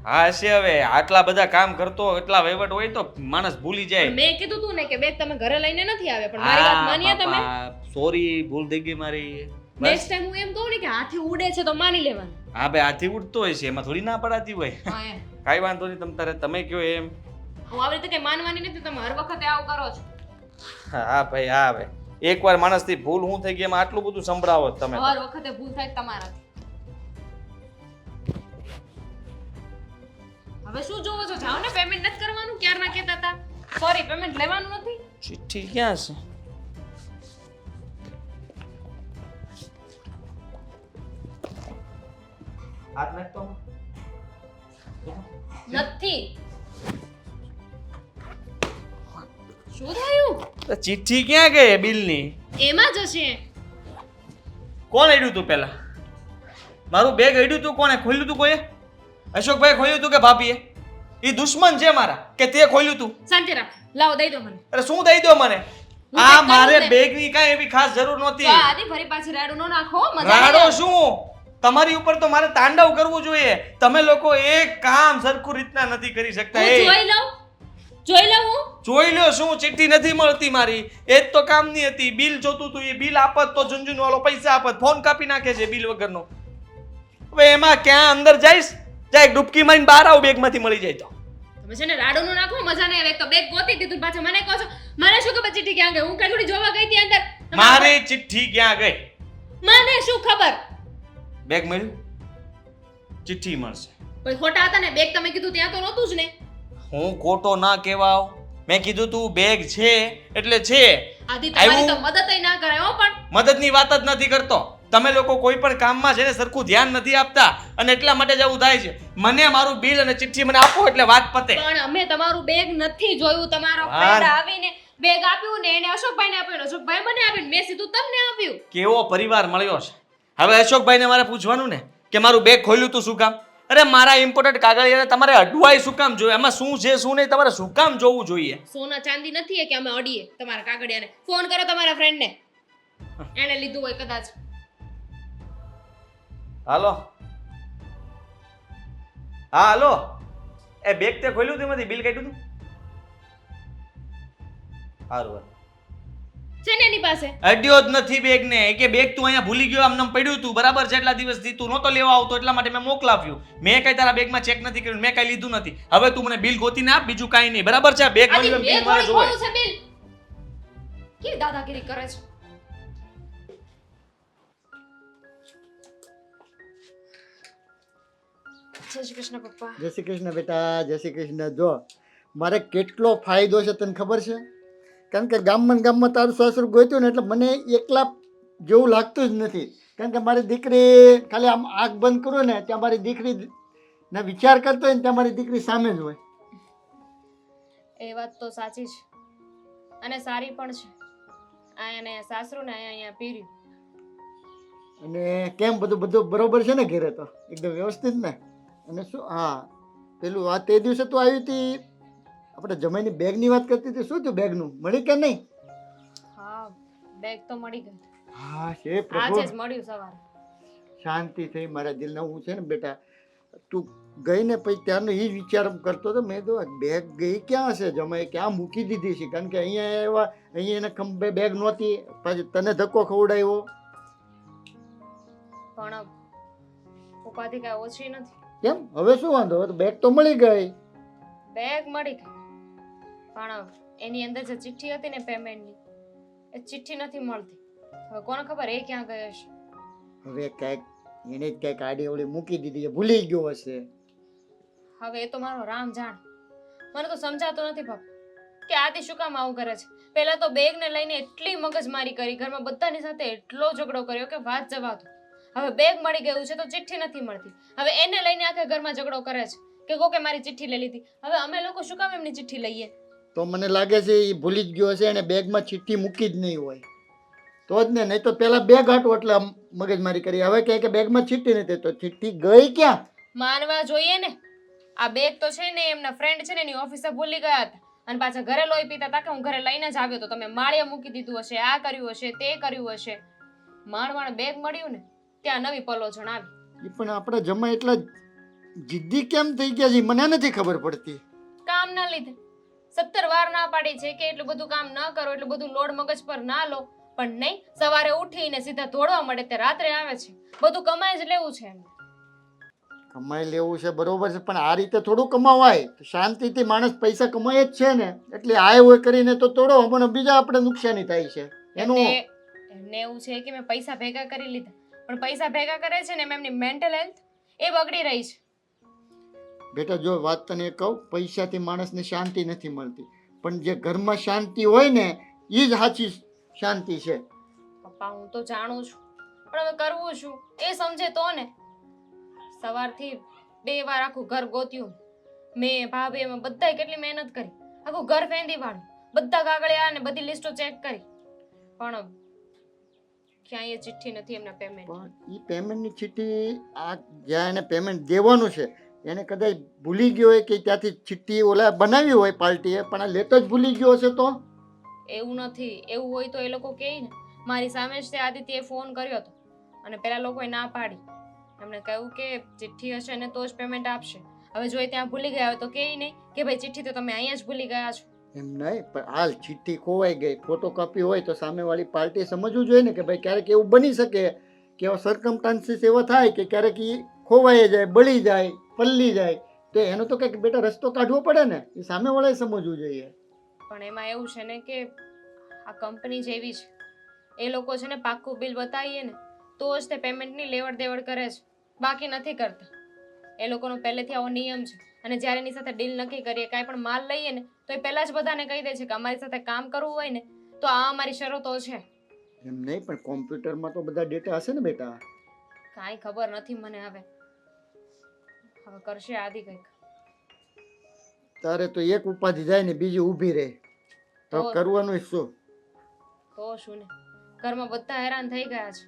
હા હશે. હવે આટલા બધા કામ કરતો, એટલા વહીવટ હોય તો માણસ ભૂલી જાય. મેં કીધું તું ને કે બેગ તમે ઘરે લઈને નથી આવ્યા, પણ મારી વાત માન્યા તમે. સોરી, ભૂલ થઈ ગઈ મારી. નેક્સ્ટ ટાઈમ હું એમ કહું ને કે હાથી ઉડે છે તો માની લેવાનું. હા ભાઈ, હાથી ઉડતો હોય છે, એમાં થોડી ના પડાતી હોય. હા એમ. કાંઈ વાંધો નહીં. તમે કયો એમ. હું આવી રીતે કઈ માનવાની નથી, તમે હર વખતે આવું કરો છો. હા ભાઈ, હા ભાઈ. એકવાર માણસથી ભૂલ હું થઈ ગઈ એમાં આટલું બધું સંભળાવો છો તમે. હર વખતે ભૂલ થાય તમારાથી. હવે શું જોવો છો? જાઓ ને, પેમેન્ટ નથી કરવાનું. ક્યારના કહેતા હતા સોરી પેમેન્ટ લેવાનું નથી. ચિઠ્ઠી ક્યાં છે? હાથ નાખતો નથી. શું થયું? ચિઠ્ઠી ક્યાં ગઈ બિલની? એમાં જ હશે. કોણ અડ્યું તું પહેલા? મારું બેગ અડ્યું તું કોણે? ખોલ્યું તું કોઈએ? અશોકભાઈ ખોલ્યું તું કે ભાભીએ? એ દુશ્મન છે મારા કે તે ખોલ્યું તું? શાંતિ રાખ. લાવો દઈ દો મને. અરે શું દઈ દો મને? હું આ check મારે કરું ને. બેગની કાંઈ એવી ખાસ જરૂર તો નહોતી. આ આદિ ફરી પાછી રાડું ન નાખો. મજા નહીં રાડો આવે. શું? તમારી ઉપર તો મારે તાંડવ કરવું જોઈએ. તમે લોકો એક કામ સરખું રીતના નથી કરી શકતા. હું એ જોઈ લઉં. જોઈ લઉં હું. જોઈ લ્યો શું? ચિઠ્ઠી નથી મળતી મારી. એ જ તો કામની હતી. બિલ જોતું તું. એ બિલ આપત તો ઝુંઝુનવાળો પૈસા આપત. ફોન કાપી નાખે છે બિલ વગરનો. હવે એમાં ક્યાં અંદર જઈશ? જાય ડૂબકી મારીને બહાર આવ, બેગમાંથી મળી જાય તો. તમે છે ને રાડું ન નાખો. મજા નહીં આવે. એક તો બેગ ગોતી દીધું, પાછા મને કહો છો મને શું ખબર ચિઠ્ઠી ક્યાં ગઈ? હું કઈ થોડી જોવા ગઈ હતી અંદર. મારી ચિઠ્ઠી ક્યાં ગઈ? મને શું ખબર? બેગ મળ્યું? ચિઠ્ઠી મળશે. કોઈ ખોટા હતા ને? બેગ તમે કીધું ત્યાં તો નહોતું જ ને. હું ખોટો ના કહેવાવ. મેં કીધું તું બેગ છે એટલે છે. આદિ તમારી તો આવ્યું? મદદ ના કરાય હો. પણ મદદની વાત જ નથી કરતો. તમે લોકો કોઈ પણ કામમાં છે ને સરખું ધ્યાન નથી આપતા અને એટલા માટે જ આવું થાય છે. મને મારું બિલ અને ચિઠ્ઠી મને આપો એટલે વાત પતે. પણ અમે તમારું બેગ નથી જોયું. તમારો વાહ. ફ્રેન્ડ આવીને બેગ આપ્યું ને એને અશોકભાઈને આપ્યું ને અશોકભાઈ મને આપ્યું ને મેં સીધું તમને આપ્યું. કેવો પરિવાર મળ્યો છે. હવે અશોકભાઈને મારે પૂછવાનું ને કે મારું બેગ ખોલ્યું તું શું કામ? અરે મારા ઇમ્પોર્ટન્ટ કાગળિયા તમારે અડવાય શું કામ જોઈએ? એમાં શું છે શું નહીં તમારે શું કામ જોવું જોઈએ? સોના ચાંદી નથી એ કે અમે અડીએ તમારા કાગળિયાને. ફોન કરો તમારા ફ્રેન્ડને. એને લીધું હોય કદાચ. હાલો. હા હાલો. એ બેગ તે ખોલ્યું તું એમાંથી બિલ કાઢ્યું તું? સારું. છે ને એની પાસે. અડ્યો જ નથી બેગ ને. એ કે બેગ તું અહીંયા ભૂલી ગયો આમને પડ્યું તું. બરાબર છે, એટલા દિવસથી તું નહોતો લેવા આવતો એટલા માટે મેં મોકલાવ્યું. મેં કઈ તારા બેગમાં ચેક નથી કર્યું. મેં કઈ લીધું નથી. હવે તું મને બિલ ગોતીને આપ, બીજું કાંઈ નહીં. બરાબર છે? આ બેગ આદિ મળ્યું એમ બે બિલ મારે થોડી જોવે. ખોલું છે બિલ. કેવી દાદાગીરી કરે છે. જય શ્રી કૃષ્ણ પપ્પા. જય શ્રી કૃષ્ણ બેટા, જય શ્રી કૃષ્ણ. જો મારે કેટલો ફાયદો છે તને ખબર છે? કારણ કે ગામમાં તારું સાસરું ગોત્યું ને એટલે મને એકલા જેવું લાગતું જ નથી. કારણ કે મારી દીકરી ખાલી આમ આંખ બંધ કરું ને ત્યાં મારી દીકરી ને વિચાર કરતો હોય ને ત્યાં મારી દીકરી સામે જ હોય. એ વાત તો સાચી છે અને સારી પણ છે. અહીંયા સાસરું ને અહીંયા પીર્યું. અને કેમ બધું બધું બરોબર છે ને ઘરે તો એકદમ વ્યવસ્થિત ને? અને શું હા પેલું આ તે દિવસે તું આવી હતી આપણે જમાઈની બેગની વાત કરતી હતી, શું થયું બેગનું? મળી કે નહીં? હા, બેગ તો મળી ગઈ. હા છે આજે પ્રભુ, જ મળ્યું સવારે. શાંતિ થઈ મારા દિલના. હું છે ને બેટા તું ગઈ ને પછી ત્યારનો એ જ વિચાર કરતો હતો. મેં તો બેગ ગઈ ક્યાં હશે, જમાઈ ક્યાં મૂકી દીધી છે? કારણ કે અહીંયા એવા અહીંયા એને ખંભે બેગ નહોતી, પછી તને ધક્કો ખવડાવ્યો. પણ ઉપાધિ કાંઈ ઓછી નથી. કેમ હવે શું વાંધો? હવે તો બેગ તો મળી ગઈ. બેગ મળી ગઈ પણ એની અંદર જે ચિઠ્ઠી હતી ને પેમેન્ટની, એ ચિઠ્ઠી નથી મળતી. હવે કોને ખબર એ ક્યાં ગઈ હશે. હવે કાંઈક એને જ કાંઈક આડી અવળી મૂકી દીધી છે, ભૂલી ગયો હશે. હવે એ તો મારો રામ જાણે. મને તો સમજાતું નથી બાપ કે આથી શું કામ આવું કરે છે. પહેલા તો બેગને લઈને એટલી મગજમારી કરી, ઘરમાં બધાની સાથે એટલો ઝઘડો કર્યો કે વાત જવા દો. હવે બેગ મળી ગયું છે તો ચિઠ્ઠી નથી મળતી. હવે એને લઈને આખા ઘરમાં ઝઘડો કરે છે કે કોકે મારી ચિઠ્ઠી લઈ લીધી. હવે અમે લોકો શું કામ એમની ચિઠ્ઠી લઈએ? તો મને લાગે છે એ ભૂલી જ ગયો હશે, એને બેગમાં ચિઠ્ઠી મૂકી જ નહીં હોય તો જ ને. નહીં તો પેલા બેગ હાટું એટલે આમ મગજમારી કરી. હવે કહે કે બેગમાં ચિઠ્ઠી નથી, તો ચિઠ્ઠી ગઈ ક્યાં? માનવા જોઈએ ને. આ બેગ તો છે ને એમના ફ્રેન્ડ છે ને એની ઓફિસે ભૂલી ગયા હતા અને પાછા ઘરે લોહી પીતા હતા કે હું ઘરે લઈને જ આવ્યો તો તમે માળિયા મૂકી દીધું હશે, આ કર્યું હશે, તે કર્યું હશે. માણ બેગ મળ્યું ને ત્યાં નવી પલો જણાવી. એ પણ આપણા જમા એટલા જિદ્દી કેમ થઈ ગયા છે મને નથી ખબર પડતી. કામ ના લીધે 17 વાર ના પાડી છે કે એટલું બધું કામ ન કરો, એટલું બધું લોડ મગજ પર ના લો, પણ નહીં. સવારે ઉઠીને સીધા દોડવા મળે તે રાત્રે આવે છે. બધું કમાઈ જ લેવું છે એમને. કમાઈ લેવું છે બરોબર છે, પણ આ રીતે થોડું કમાવાય. શાંતિથી માણસ પૈસા કમાય જ છે ને, એટલે આ હોય કરીને તો તોડો પણ બીજા આપણે નુકસાની થાય છે એનું. એમને એવું છે કે મેં પૈસા ભેગા કરી લીધા, પણ પૈસા ભેગા કરે છે ને એમની મેન્ટલ હેલ્થ એ બગડી રહી છે. બેટા જો વાત તને કહું, પૈસાથી માણસને શાંતિ નથી મળતી, પણ જે ઘરમાં શાંતિ હોય ને એ જ સાચી શાંતિ છે. પપ્પા હું તો જાણું છું, પણ હવે કરવું શું એ સમજે તો ને. સવારથી 2 વાર આખું ઘર ગોત્યું મેં, ભાભી, અમે બધાય કેટલી મહેનત કરી. આખું ઘર ફેંદી વાળ્યું, બધા કાગળિયા અને બધી લિસ્ટો ચેક કરી, પણ ક્યાંય એ ચિઠ્ઠી નથી એમના પેમેન્ટ. પણ એ પેમેન્ટની ચિઠ્ઠી આ જ્યાં એને પેમેન્ટ દેવાનું છે એને કદાચ ભૂલી ગયો હોય કે ત્યાંથી ચિઠ્ઠી ઓલા બનાવી હોય પાર્ટીએ, પણ આ લેતો જ ભૂલી ગયો હશે તો? એવું નથી. એવું હોય તો એ લોકો કહે ને. મારી સામે જ તે આદિત્યએ ફોન કર્યો હતો અને પેલા લોકોએ ના પાડી. એમણે કહ્યું કે ચિઠ્ઠી હશે ને તો જ પેમેન્ટ આપશે. હવે જો એ ત્યાં ભૂલી ગયા હોય તો કહે નહીં કે ભાઈ ચિઠ્ઠી તો તમે અહીંયા જ ભૂલી ગયા છો. એમ નહીં, પણ હાલ ચિઠ્ઠી ખોવાઈ ગઈ, ફોટોકોપી હોય તો સામેવાળી પાર્ટીએ સમજવું જોઈએ ને કે ભાઈ ક્યારેક એવું બની શકે કે એવા સર્કમસ્ટાન્સીસ એવા થાય કે ક્યારેક એ ખોવાઈ જાય, બળી જાય, પલ્લી જાય, તો એનો તો કંઈક બેટા રસ્તો કાઢવો પડે ને. એ સામેવાળાએ સમજવું જોઈએ. પણ એમાં એવું છે ને કે આ કંપની જેવી છે, એ લોકો છે ને પાક્કું બિલ બતાવીએ ને તો જ તે પેમેન્ટની લેવડ દેવડ કરે છે, બાકી નથી કરતા. એ લોકોનો પહેલેથી આવો નિયમ છે. અને જ્યારે એની સાથે ડીલ નક્કી કરીએ, કાંઈ પણ માલ લઈએ ને તો એ પહેલાં જ બધાને કહી દે છે કે અમારી સાથે કામ કરવું હોય ને તો આ અમારી શરતો છે. એમ નહીં, પણ કોમ્પ્યુટરમાં તો બધા ડેટા હશે ને બેટા? કાંઈ ખબર નથી મને. હવે કરશે આદિ કંઈક. તારે તો એક ઉપાધિ જાય ને બીજી ઊભી રહે તો કરવાનું શું? તો શું ને, ઘરમાં બધા હેરાન થઈ ગયા છે.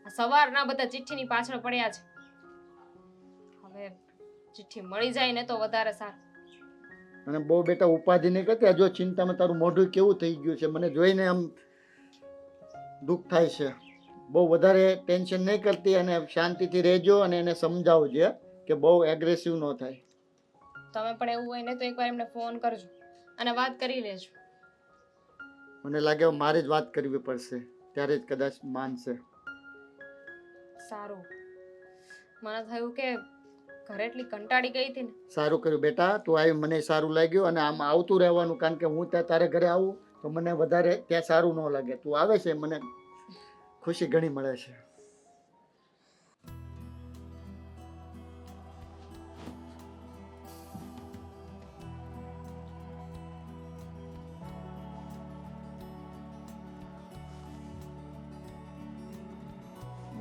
આ સવારના બધા ચિઠ્ઠીની પાછળ પડ્યા છે. હવે ચિઠ્ઠી મળી જાય ને તો વધારે સારું. અને બહુ બેટા ઉપાધિ નહીં કરતી. જો ચિંતામાં તારું મોઢું કેવું થઈ ગયું છે, મને જોઈને આમ દુઃખ થાય છે. બહુ વધારે ટેન્શન નહીં કરતી અને શાંતિથી રહેજો અને એને સમજાવજે કે બહુ એગ્રેસિવ ન થાય. તમે પણ એવું હોય ને તો એકવાર એમને ફોન કરજો અને વાત કરી લેજો. મને લાગે મારે જ વાત કરવી પડશે, ત્યારે જ કદાચ માનશે. સારું. મને થયું કે ઘરે એટલી કંટાળી ગઈ હતી ને. સારું કર્યું બેટા, તું આવી મને સારું લાગ્યું. અને આમ આવતું રહેવાનું, કારણ કે હું ત્યાં તારે ઘરે આવું તો મને વધારે ત્યાં સારું ન લાગે. તું આવે છે મને ખુશી ઘણી મળે છે.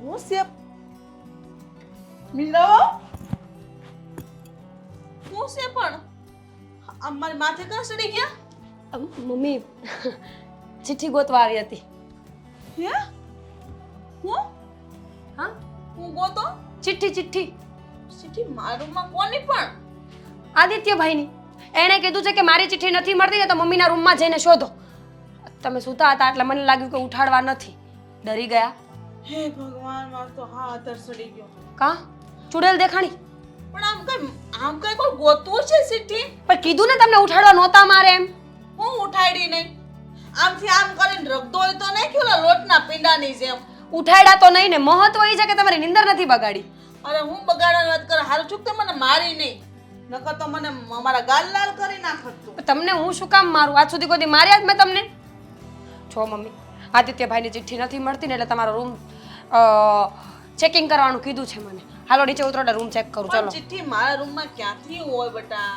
હું છે મીંડાઓ હું છે પણ આ મારી માથે કાં ચડી ગયા મમ્મી ચિઠ્ઠી ગોતવા આવી હતી. હે હું હા હું ગોતો ચિઠ્ઠી ચિઠ્ઠી ચિઠ્ઠી મારા રૂમમાં કોની પણ આદિત્યભાઈની. એણે કીધું છે કે મારી ચિઠ્ઠી નથી મળતી ને તો મમ્મીના રૂમમાં જઈને શોધો. તમે સૂતા હતા એટલે મને લાગ્યું કે ઉઠાડવા નથી. ડરી ગયા. હે ભગવાન માર તો હાથ ચડી ગયો કા ચુડેલ દેખાણી. પણ આમ કઈ કોઈ ગોતવું છે ચિઠ્ઠી પણ કીધું ને તમને ઉઠાડવા નહોતા મારે એમ. હું ઉઠાડી નહીં આમથી આમ કરીને રગદો હોય તો નહીં કે ઓલા લોટના પીંડાની જેમ ઉઠાડ્યા તો નહીં ને. મહત્વ એ છે કે તમારી નીંદર નથી બગાડી. અરે હું બગાડવાની વાત કરે હારું ચૂક તો મને મારી નહીં નકર તો મને મારા ગાલ લાલ કરી નાખત તું. પણ તમને હું શું કામ મારું? આજ સુધી કોઈ દી માર્યા જ મેં તમને? છો મમ્મી આદિત્યભાઈની ચિઠ્ઠી નથી મળતી ને એટલે તમારો રૂમ ચેકિંગ કરવાનું કીધું છે મને. હાલો નીચે ઉતરો એટલે રૂમ ચેક કરું. પણ ચલો. ચિઠ્ઠી મારા રૂમમાં ક્યાંથી હોય બેટા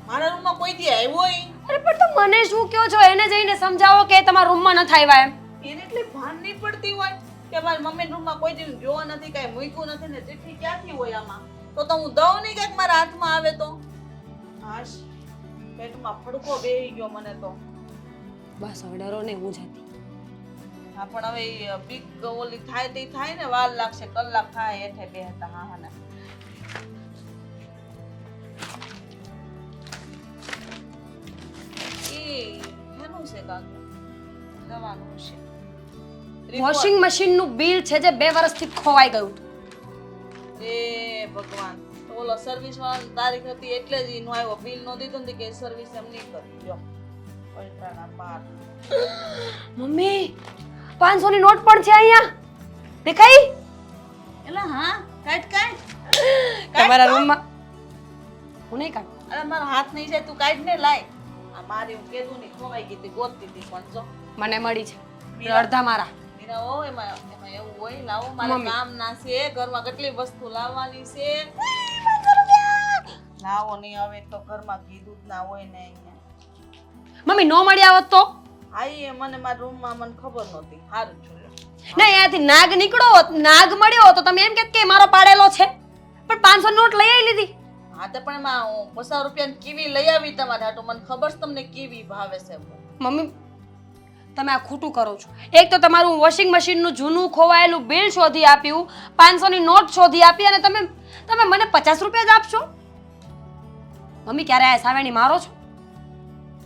મારા રૂમમાં કોઈ દી આવ્યો હોય અરે પણ તો મને શું કહો છો? એને જઈને સમજાવો કે તમારા રૂમમાં નથી આવ્યા એમ. એને એટલે ભાન નહીં પડતી હોય કે મારી મમ્મી રૂમમાં કોઈ દી જોવા નથી કાંઈ મૂક્યું નથી ને ચિઠ્ઠી ક્યાંથી હોય આમાં તો હું દઉં નહીં કંઈક મારા હાથમાં આવે તો હાશ પેટમાં ફડકો બેહી ગયો મને તો. બસ હવે ડરો નહીં, હું જતી. હા પણ હવે બીક ઓલી થાય તે થાય ને વાર લાગશે કલાક થાય હેઠે બેહતા હા હા ને એનું છે કાકા દવાનું છે વોશિંગ મશીનનું બિલ છે જે 2 વર્ષથી ખોવાઈ ગયું હતું. એ ભગવાન તો ઓલો સર્વિસ વાળાની તારીખ હતી એટલે જ એનો આવ્યો બિલ નો દીધું ને કે સર્વિસ એમ નહીં કરી જો પૈસાના પાર. મમ્મી 500 ની નોટ પણ છે અહીંયા. દેખાઈ? એલા હા કાઢ કાઢ તમારા રૂમમાં હું નહીં કાઢું. અરે મારો હાથ નહીં જાય તું કાઢ ને લાય આ મારી હું કેદું નહીં ખોવાઈ ગઈ હતી ગોતતી હતી પણ જો મને મળી છે અડધા મારા. મીરા ઓ એમાં એવું હોય લાવો મારે કામ ના છે ઘરમાં કેટલી વસ્તુ લાવવાની છે લાવો નહીં હવે તો ઘરમાં કીધું જ ના હોય ને અહીંયા મમ્મી નો મળ્યા હોત તો આઈ એ મને મારા રૂમમાં મને ખબર નહોતી સારું જોયું ના અહીંયાથી નાગ નીકળો હોત, નાગ મળ્યો હોત તો તમે એમ કહેત કે મારો પાડેલો છે. પણ 500 નોટ લઈ આવી લીધી. હા તો પણ એમાં હું 50 રૂપિયાની કીવી લઈ આવી તમારે હાટુ મને ખબર છે તમને કીવી ભાવે છે મમ્મી તમે આ ખોટું કરો છો. એક તો તમારું વોશિંગ મશીનનું જૂનું ખોવાયેલું બિલ શોધી આપ્યું, 500 ની નોટ શોધી આપી અને તમે મને 50 રૂપિયા જ આપશો. મમ્મી ક્યારે આ સાવેણી મારો છો?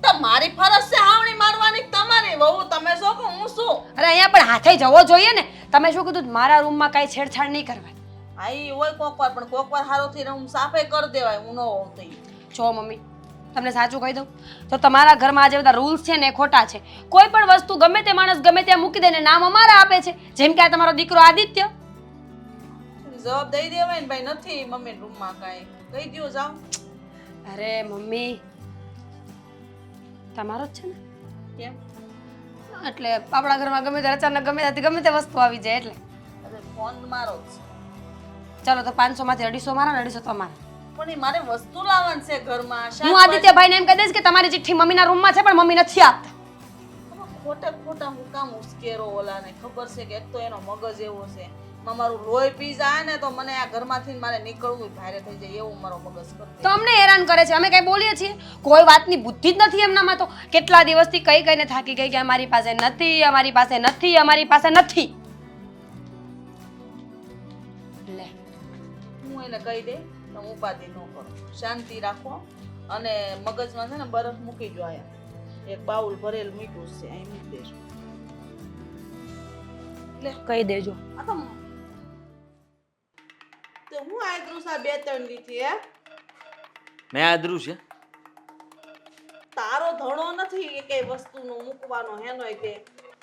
તો મારી ફરજ છે હાવણી મારવાની તમારી વહુ તમે શું કે હું શું અરે અહીંયા પણ હાથે જવો જોઈએ ને. તમે શું કીધું મારા રૂમમાં કાંઈ છેડછાડ નહીં કરવાની. હા ઈ હોય કોકવાર પણ કોકવાર હારો થી હું સાફે કરી દેવાય હું ન હોઉં તો જો મમ્મી તમને સાચું કહી દઉં તો તમારા ઘરમાં આ જે બધા રૂલ્સ છે ને એ ખોટા છે. કોઈ પણ વસ્તુ ગમે તે માણસ ગમે ત્યાં મૂકી દે ને નામ અમારા આપે છે. જેમ કે આ તમારો દીકરો આદિત્ય. જવાબ દઈ દેવાય ને ભાઈ નથી મમ્મી રૂમમાં કાંઈ કહી દ્યો જાવ. અરે મમ્મી તમારો જ છે ને કેમ એટલે આપણા ઘરમાં ગમે તે અચાનક ગમે તે વસ્તુ આવી જાય એટલે અરે ફોન મારો જ ચલો તો 500 માંથી 250 મારા ને 250 તમારા. પણ એ મારે વસ્તુ લાવવાની છે ઘરમાં હું આદિત્યભાઈને એમ કહી દઈશ કે તમારી ચિઠ્ઠી મમ્મીના રૂમમાં છે પણ મમ્મી નથી આપતા. ખોટા હું કામ ઉશ્કેરો ઓલાને ખબર છે કે એક તો એનો મગજ એવો છે મારું લોહી પી જાય ને તો મને આ ઘરમાંથી મારે નીકળવું ભારે થઈ જાય એવું મારો મગજ કરતો તો અમને હેરાન કરે છે. અમે કઈ બોલીએ છીએ? કોઈ વાતની બુદ્ધિ જ નથી એમનામાં. તો કેટલા દિવસથી કઈને થાકી ગઈ કે અમારી પાસે નથી, અમારી પાસે નથી, અમારી પાસે નથી. લે હું એને કહી દે તો ઉપાધિ ન કરો શાંતિ રાખો અને મગજમાં છે ને બરફ મૂકી જો આયા એક બાઉલ ભરેલ મીઠું છે અહીં મૂકી દેજો લે કહી દેજો. આ તો હું આદરું સા 2-3 દીથી હે મેં આદરું છે તારો ધડો નથી કે કઈ વસ્તુનો મૂકવાનો હેનો કે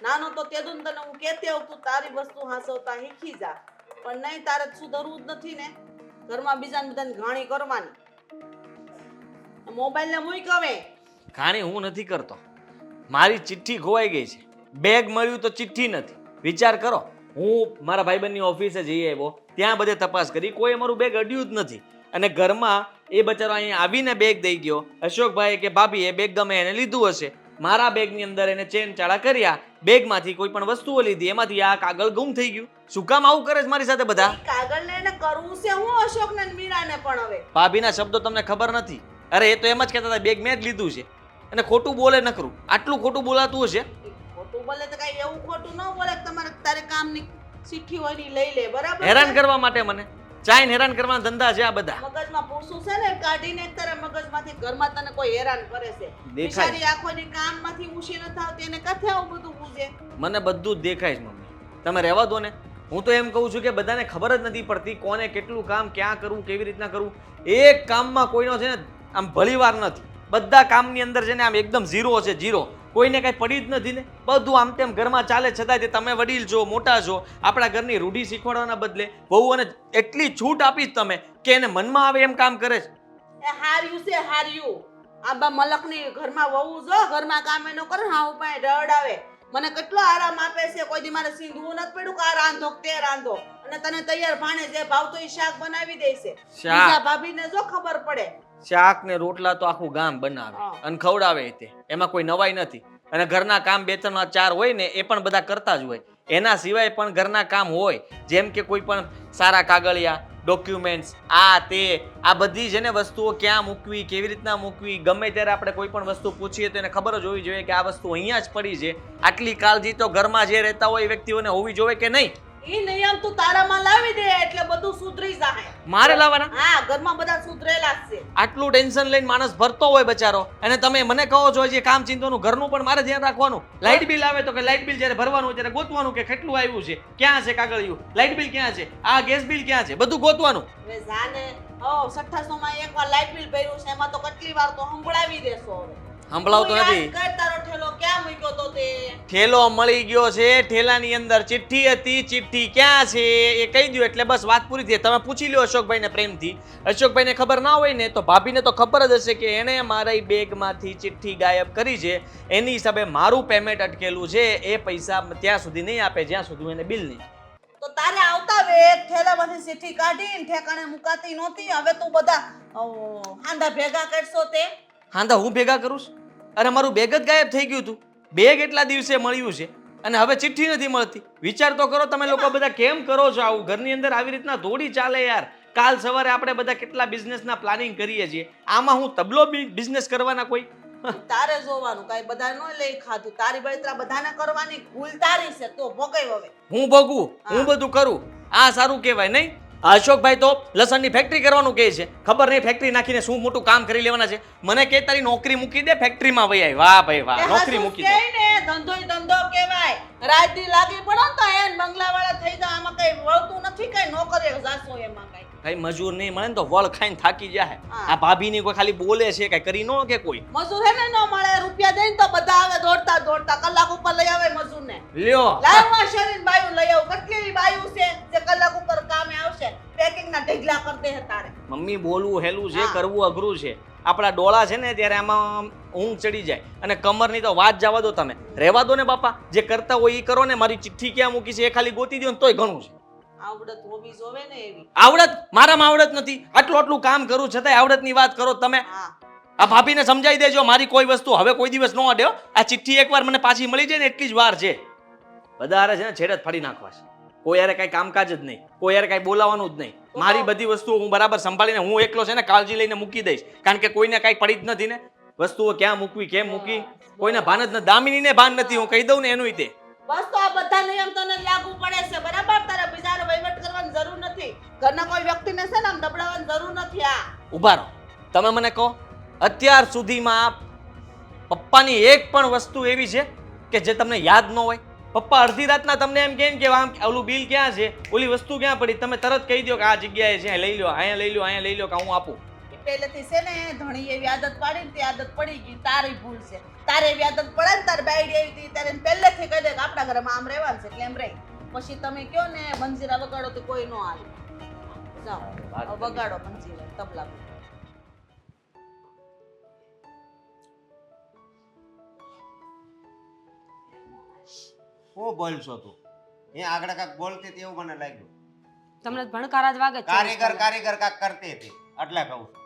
નાનો તો તેદું તને હું કહેતી આવું તું તારી વસ્તુ હાસવતા શીખી જા પણ નહીં તારે સુધરવું જ નથી ને ઘરમાં બીજાને બધાને ઘાણી કરવાની મોબાઈલ ને મૂક હવે ઘાણી હું નથી કરતો. મારી ચિઠ્ઠી ખોવાઈ ગઈ છે. બેગ મળ્યું તો ચિઠ્ઠી નથી. વિચાર કરો, હું મારા ભાઈબંધની ઓફિસે જઈ આવ્યો, ત્યાં બધે તપાસ કરી, કોઈ અમારું બેગ અડ્યું જ નથી. અને ઘરમાં એ બચારો અહીંયા આવીને બેગ દઈ ગયો. અશોકભાઈ કે ભાભી એ બેગ ગમે એને લીધું હશે. મારા બેગની અંદર એને ચેન ચાળા કર્યા, બેગમાંથી કોઈ પણ વસ્તુઓ લીધી, એમાંથી આ કાગળ ગુમ થઈ ગયું. શું કામ આવું કરે છે મારી સાથે બધા? કાગળને એને કરવું છે હું અશોકને ને મીરાને પણ હવે ભાભીના શબ્દો તમને ખબર નથી? અરે એ તો એમ જ કહેતા હતા બેગ મેં જ લીધું છે, અને ખોટું બોલે નકરું. આટલું ખોટું બોલાતું હશે? ખોટું બોલે તો કઈ એવું ખોટું ન બોલે કે તમારે તારે કામની ચિઠ્ઠી હોય ની લઈ લે, બરાબર છે? હેરાન કરવા માટે મને ચાઈને હેરાન કરવાના ધંધા છે આ બધા. મગજમાં પૂછું છે ને કાઢીને જ તારા મગજમાંથી ઘરમાં તને કોઈ હેરાન કરે છે. દેખાય. બિચારી આખોની કામમાંથી ઊંચી ન થાવતી એને કાંથી આવું બધું પૂછે? મને બધું જ દેખાય છે મમ્મી, તમે રહેવા દો ને. હું તો એમ કહું છું કે બધાને ખબર જ નથી પડતી કોને કેટલું કામ ક્યાં કરવું, કેવી રીતના કરવું. એક કામમાં કોઈનો છે ને આમ ભલીવાર નથી. બધા કામની અંદર છે ને આમ એકદમ ઝીરો છે, ઝીરો. કોઈને કાંઈ પડી જ નથી ને. બધું આમ તેમ ઘરમાં ચાલે, છતાંય તમે વડીલ છો, મોટા છો, આપણા ઘરની રૂઢી શીખવાડવાના બદલે વહુઓને એટલી છૂટ આપી તમે કે એને મનમાં આવે એમ કામ કરે છે. એ હાર્યું છે હાર્યું. આબા મલકની ઘરમાં વહુ જો ઘરમાં કામ એનો કરે હા ઉપાય રડ આવે. મને કેટલો આરામ આપે છે, કોઈ દી મારે સીંધવું નથી પડ્યું કે આ રાંધો કે તે રાંધો, અને તને તૈયાર ભાણે જે ભાવતો એ શાક બનાવી દે છે. બીજા ભાભીને જો ખબર પડે શાક ને રોટલા તો આખું ગામ બનાવે અને ખવડાવે તે, એમાં કોઈ નવાઈ નથી. અને ઘરના કામ 2 3 4 હોય ને એ પણ બધા કરતા જ હોય. એના સિવાય પણ ઘરના કામ હોય, જેમ કે કોઈ પણ સારા કાગળિયા, ડોક્યુમેન્ટ્સ, આ તે આ બધી છે ને વસ્તુઓ ક્યાં મૂકવી, કેવી રીતના મૂકવી. ગમે ત્યારે આપણે કોઈ પણ વસ્તુ પૂછીએ તો એને ખબર જ હોવી જોઈએ કે આ વસ્તુ અહીંયા જ પડી છે. આટલી કાળજી તો ઘરમાં જે રહેતા હોય એ વ્યક્તિઓને હોવી જોઈએ કે નહીં? ઈ નિયમ તું તારામાં લાવી દે એટલે બધું સુધરી જાય. મારે લાવવાના? હા, ઘરમાં બધા સુધરેલા જ છે. આટલું ટેન્શન લઈને માણસ ભરતો હોય બચારો, અને તમે મને કહો છો જે કામ ચિંતવાનું ઘરનું પણ મારે ધ્યાન રાખવાનું. લાઇટ બિલ આવે તો કે લાઇટ બિલ જ્યારે ભરવાનું હોય ત્યારે ગોતવાનું કે કેટલું આવ્યું છે, ક્યાં છે કાગળિયું, લાઇટ બિલ ક્યાં છે, આ ગેસ બિલ ક્યાં છે, બધું ગોતવાનું. હવે જાને 600 માં એકવાર લાઇટ બિલ ભર્યું છે, એમાં તો કેટલી વાર તો સંભળાવી દેશો. હવે સંભળાવતો તું યાદ નથી. કર તારો ઠેલો ક્યાં મૂક્યો તો તે? ઠેલો મળી ગયો છે, ઠેલાની અંદર ચિઠ્ઠી હતી, ચિઠ્ઠી ક્યાં છે એ કહી દો એટલે બસ વાત પૂરી થઈ. તમે પૂછી લો અશોકભાઈને પ્રેમથી. અશોકભાઈને ખબર ના હોય ને તો ભાભીને તો ખબર જ હશે કે એણે મારી બેગમાંથી ચિઠ્ઠી ગાયબ કરી છે. એની હિસાબે મારું પેમેન્ટ અટકેલું છે, એ પૈસા ત્યાં સુધી નહીં આપે જ્યાં સુધી એને બિલ નહીં. તો તારે આવતા વેત થેલામાંથી ચિઠ્ઠી કાઢીને ઠેકાણે મુકાતી નહોતી. હવે તું બધા હાંડા ભેગા કરશો તે? હાંધા હું ભેગા કરું છું? અરે મારું બેગ જ ગાયબ થઈ ગયું હતું. બેગ એટલા દિવસે મળ્યું છે અને હવે ચિઠ્ઠી નથી મળતી. વિચાર તો કરો તમે લોકો બધા કેમ કરો છો આવું? ઘરની અંદર આવી રીતના થોડી ચાલે યાર. કાલ સવારે આપણે બધા કેટલા બિઝનેસના પ્લાનિંગ કરીએ છીએ, આમાં હું તબલો બિઝનેસ કરવાના કોઈ? તારે જોવાનું, કાઈ બધા નો લઈ ખાધું. તારી બળતરા બધાને કરવાની ભૂલ તારી છે, તો ભોગવ હવે. હું ભોગવું, હું બધું કરું, આ સારું કહેવાય નહીં? અશોકભાઈ તો લસણની ફેક્ટરી કરવાનું કહે છે. ખબર નહીં ફેક્ટરી નાખીને શું મોટું કામ કરી લેવાના છે. મને કે તારી નોકરી મૂકી દે, ફેક્ટરીમાં વહી આવી. વાહ ભાઈ વાહ, નોકરી મૂકી દે. ધંધોય ધંધો કહેવાય. રાતદી લાગી પડો ને તો એન બંગલાવાળા થઈ જાય. આમાં કઈ વળતું નથી, કઈ નોકરી જાસો એમાં કઈ. કઈ મજૂર નહીં મળે ને તો વળ ખાઈને થાકી જાય. હા. આ ભાભીની કોઈ ખાલી બોલે છે, કઈ કરી નો કે કોઈ? મજૂર હે ને ન મળે, રૂપિયા દઈને તો બધા આવે દોડતા દોડતા. કલાક ઉપર લઈ આવે મજૂરને. લ્યો લાવવા શરીર બાયું લઈ આવ. કેટલી બાયું છે જે કલાક ઉપર કામે આવશે? પેકિંગના ઢગલા કરતે હે તારે. મમ્મી બોલવું હેલું છે, હા. કરવું અઘરું છે. આપણા ડોળા છે ને ત્યારે આમાં ઊંઘ ચડી જાય, અને કમરની તો વાત જવા દો. તમે રહેવા દો ને બાપા, જે કરતા હોય એ કરો ને. મારી ચિઠ્ઠી ક્યાં મૂકી છે એ ખાલી ગોતી દો ને તોય ઘણું છે. આવડત હોવી જોવે ને એવી. આવડત? મારામાં આવડત નથી. આટલું કામ કરું છતાંય આવડતની વાત કરો તમે. હા, આ ભાભીને સમજાવી દેજો, મારી કોઈ વસ્તુ હવે કોઈ દિવસ ન અડે હો. આ ચિઠ્ઠી એકવાર મને પાછી મળી જાય ને એટલી જ વાર છે. બધા હારે છે ને છેડે જ ફાડી નાખવા છે. કોઈ યારે કઈ કામકાજ જ નહીં, કોઈ યારે કઈ બોલાવાનું જ નહીં. મારી બધી વસ્તુઓ હું બરાબર સંભાળીને હું એકલો છે ને કાળજી લઈને મૂકી દઈશ. કારણ કે કોઈને કઈ પડી જ નથી ને. વસ્તુઓ ક્યાં મૂકવી, કેમ મૂકી, કોઈને ભાન જ નથી. દામિનીને ભાન નથી, હું કહી દઉં ને એનું તે. બસ તો આ બધા નિયમ તને લાગુ પડે છે, બરાબર? તારે બીજાને વહીવટ કરવાની જરૂર નથી. ઘરના કોઈ વ્યક્તિને છે ને આમ દબડાવવાની જરૂર નથી. આ ઊભા રહો. તમે મને કહો, અત્યાર સુધીમાં પપ્પાની એક પણ વસ્તુ એવી છે કે જે તમને યાદ ન હોય? પપ્પા અડધી રાતના તમને એમ કહે કે આમ ઓલું બિલ ક્યાં છે, ઓલી વસ્તુ ક્યાં પડી, તમે તરત કહી દો કે આ જગ્યાએ છે, લઈ લો, અહીંયા લઈ લો, અહીંયા લઈ લો, કે હું આપું? એ પહેલેથી છે ને ધણી એવી આદત પાડી ને તે આદત પડી ગઈ. તારી ભૂલ છે. તારે એવી આદત પડે ને તાર બાયડી આવી હતી ત્યારે એને પહેલેથી કહી દે કે આપણા ઘરમાં આમ રહેવાનું છે એટલે એમ રહી. પછી તમે કયો ને મંજીરા વગાડો તો કોઈ નો આવે. જાઓ હવે વગાડો મંજીરા તબલા. શું બોલશો તું? એ આગળ કાંક બોલતી હતી એવું મને લાગ્યું. તમને ભણકારા જ વાગે છે. કારીગર કાંક કરતી હતી એટલે કહું છું.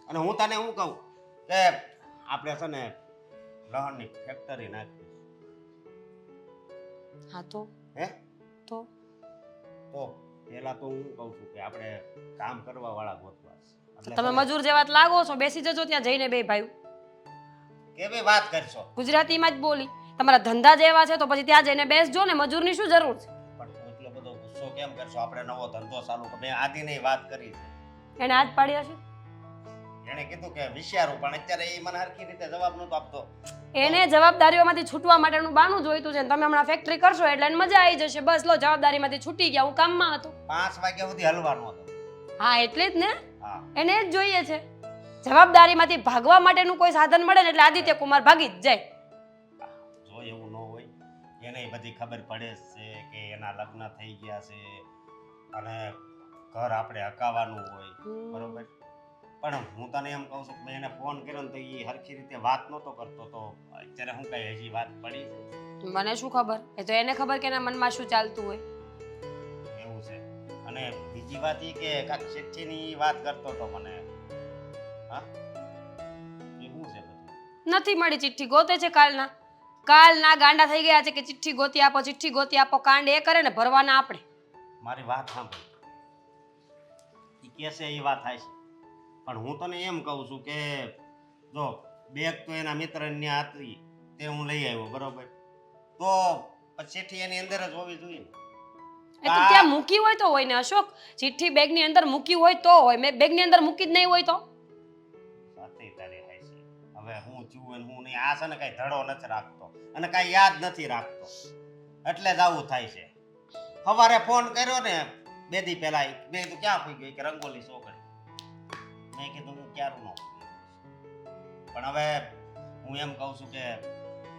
અને હું તને શું કહું કે આપણે છે ને લહણની ફેક્ટરી નાખી. હા તો હે તો તો પેલા તો હું કહું છું કે આપણે કામ કરવા વાળા ગોતવા છે. એટલે તમે મજૂર જેવા જ લાગો છો. બેસી જજો ત્યાં જઈને બે ભાઈ. કેવી વાત કરશો? ગુજરાતીમાં જ બોલી. તમારા ધંધા જેવા છે તો પછી ત્યાં જઈને બેસજો ને. મજૂરની શું જરૂર છે? પણ તું એટલો બધો ગુસ્સો કેમ કરશો? આપણે નવો ધંધો ચાલુ મેં આદિની વાત કરી છે. એને હાથ પાડ્યા છે. એણે કીધું કે વિચારું, પણ અત્યારે એ મને હરખી રીતે જવાબ નહોતો આપતો. એને જવાબદારીઓમાંથી છૂટવા માટેનું બાનું જોઈતું છે ને તમે હમણાં ફેક્ટરી કરશો એટલે એને મજા આવી જશે. બસ લો, જવાબદારીમાંથી છૂટી ગયા, હું કામમાં હતો. 5 વાગ્યા સુધી હલવાનો હતો. હા એટલે જ ને, હા, એને જ જોઈએ છે. જવાબદારીમાંથી ભાગવા માટેનું કોઈ સાધન મળે ને એટલે આદિત્ય કુમાર ભાગી જ જાય. જો એવું ન હોય, એને બધી ખબર પડે જ છે કે એના લગ્ન થઈ ગયા છે અને ઘર આપણે હકાવવાનું હોય, બરોબર. પણ હું તને એમ કહું છું કે મેં એને ફોન કર્યો ને તો એ હરખી રીતે વાત નહોતો કરતો, તો અત્યારે હું કઈ હજી વાત પડી છે. મને શું ખબર? એ તો એને ખબર કે એના મનમાં શું ચાલતું હોય. એવું છે. અને બીજી વાત એ કે કાંઈક ચિઠ્ઠીની વાત કરતો હતો મને. હા, એ શું છે બધું? નથી મળી ચિઠ્ઠી, ગોતે છે કાલના ગાંડા થઈ ગયા છે કે ચિઠ્ઠી ગોતી આપો, ચિઠ્ઠી ગોતી આપો. કાંડ એ કરે ને ભરવાના આપણે. મારી વાત સાંભળ. એ કહેશે એ વાત થાય છે, પણ હું તને એમ કહું છું કે જો બેગ તો એના મિત્રની હતી તે હું લઈ આવ્યો, બરોબર. તો ચિઠ્ઠી એની અંદર જ હોવી જોઈએ ને. એ તો ત્યાં મૂકી હોય તો હોય ને અશોક. ચિઠ્ઠી બેગની અંદર મૂકી હોય તો હોય. મેં બેગની અંદર મૂકી જ નહીં હોય તો સાથે તારે થાય છે. હવે હું છું અને હું નહીં, આ છે ને કઈ ધડો નથી રાખતો અને કઈ યાદ નથી રાખતો, એટલે જ આવું થાય છે. સવારે ફોન કર્યો ને 2 દી પહેલા, મેં કીધું ક્યાં ફૂઈ ગઈ? કે રંગોલી સોકડી. મેં કીધું હું ક્યારું ન પણ હવે હું એમ કહું છું કે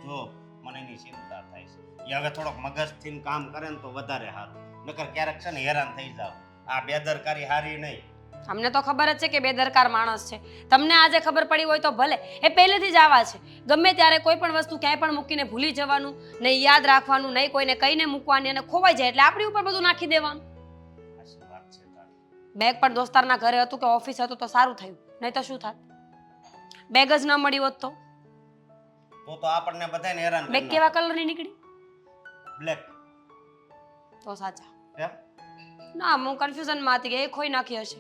જો મને એની ચિંતા થાય છે. એ હવે થોડોક મગજથી કામ કરે ને તો વધારે સારું, નકર ક્યારેક છે ને હેરાન થઈ જાવ. આ બેદરકારી હારી નહીં. અમને તો ખબર જ છે કે બેદરકાર માણસ છે. તમને આજે ખબર પડી હોય તો ભલે, એ પહેલેથી જ આવા છે. ગમે ત્યારે કોઈ પણ વસ્તુ ક્યાંય પણ મૂકીને ભૂલી જવાનું, નહીં યાદ રાખવાનું, નહીં કોઈને કહીને મૂકવાની, અને ખોવાઈ જાય એટલે આપણી ઉપર બધું નાખી દેવાનું. સાચી વાત છે તારી. બેગ પણ દોસ્તારના ઘરે હતું કે ઓફિસ હતું તો સારું થયું, નહીં તો શું થાત? બેગ જ ન મળી હોત તો આપણને બધાને હેરાન કરી બેગ કેવા કલરની નીકળી? બ્લેક. તો સાચા. કેમ? ના, હું કન્ફ્યુઝનમાં હતી કે એ ખોઈ નાખી હશે.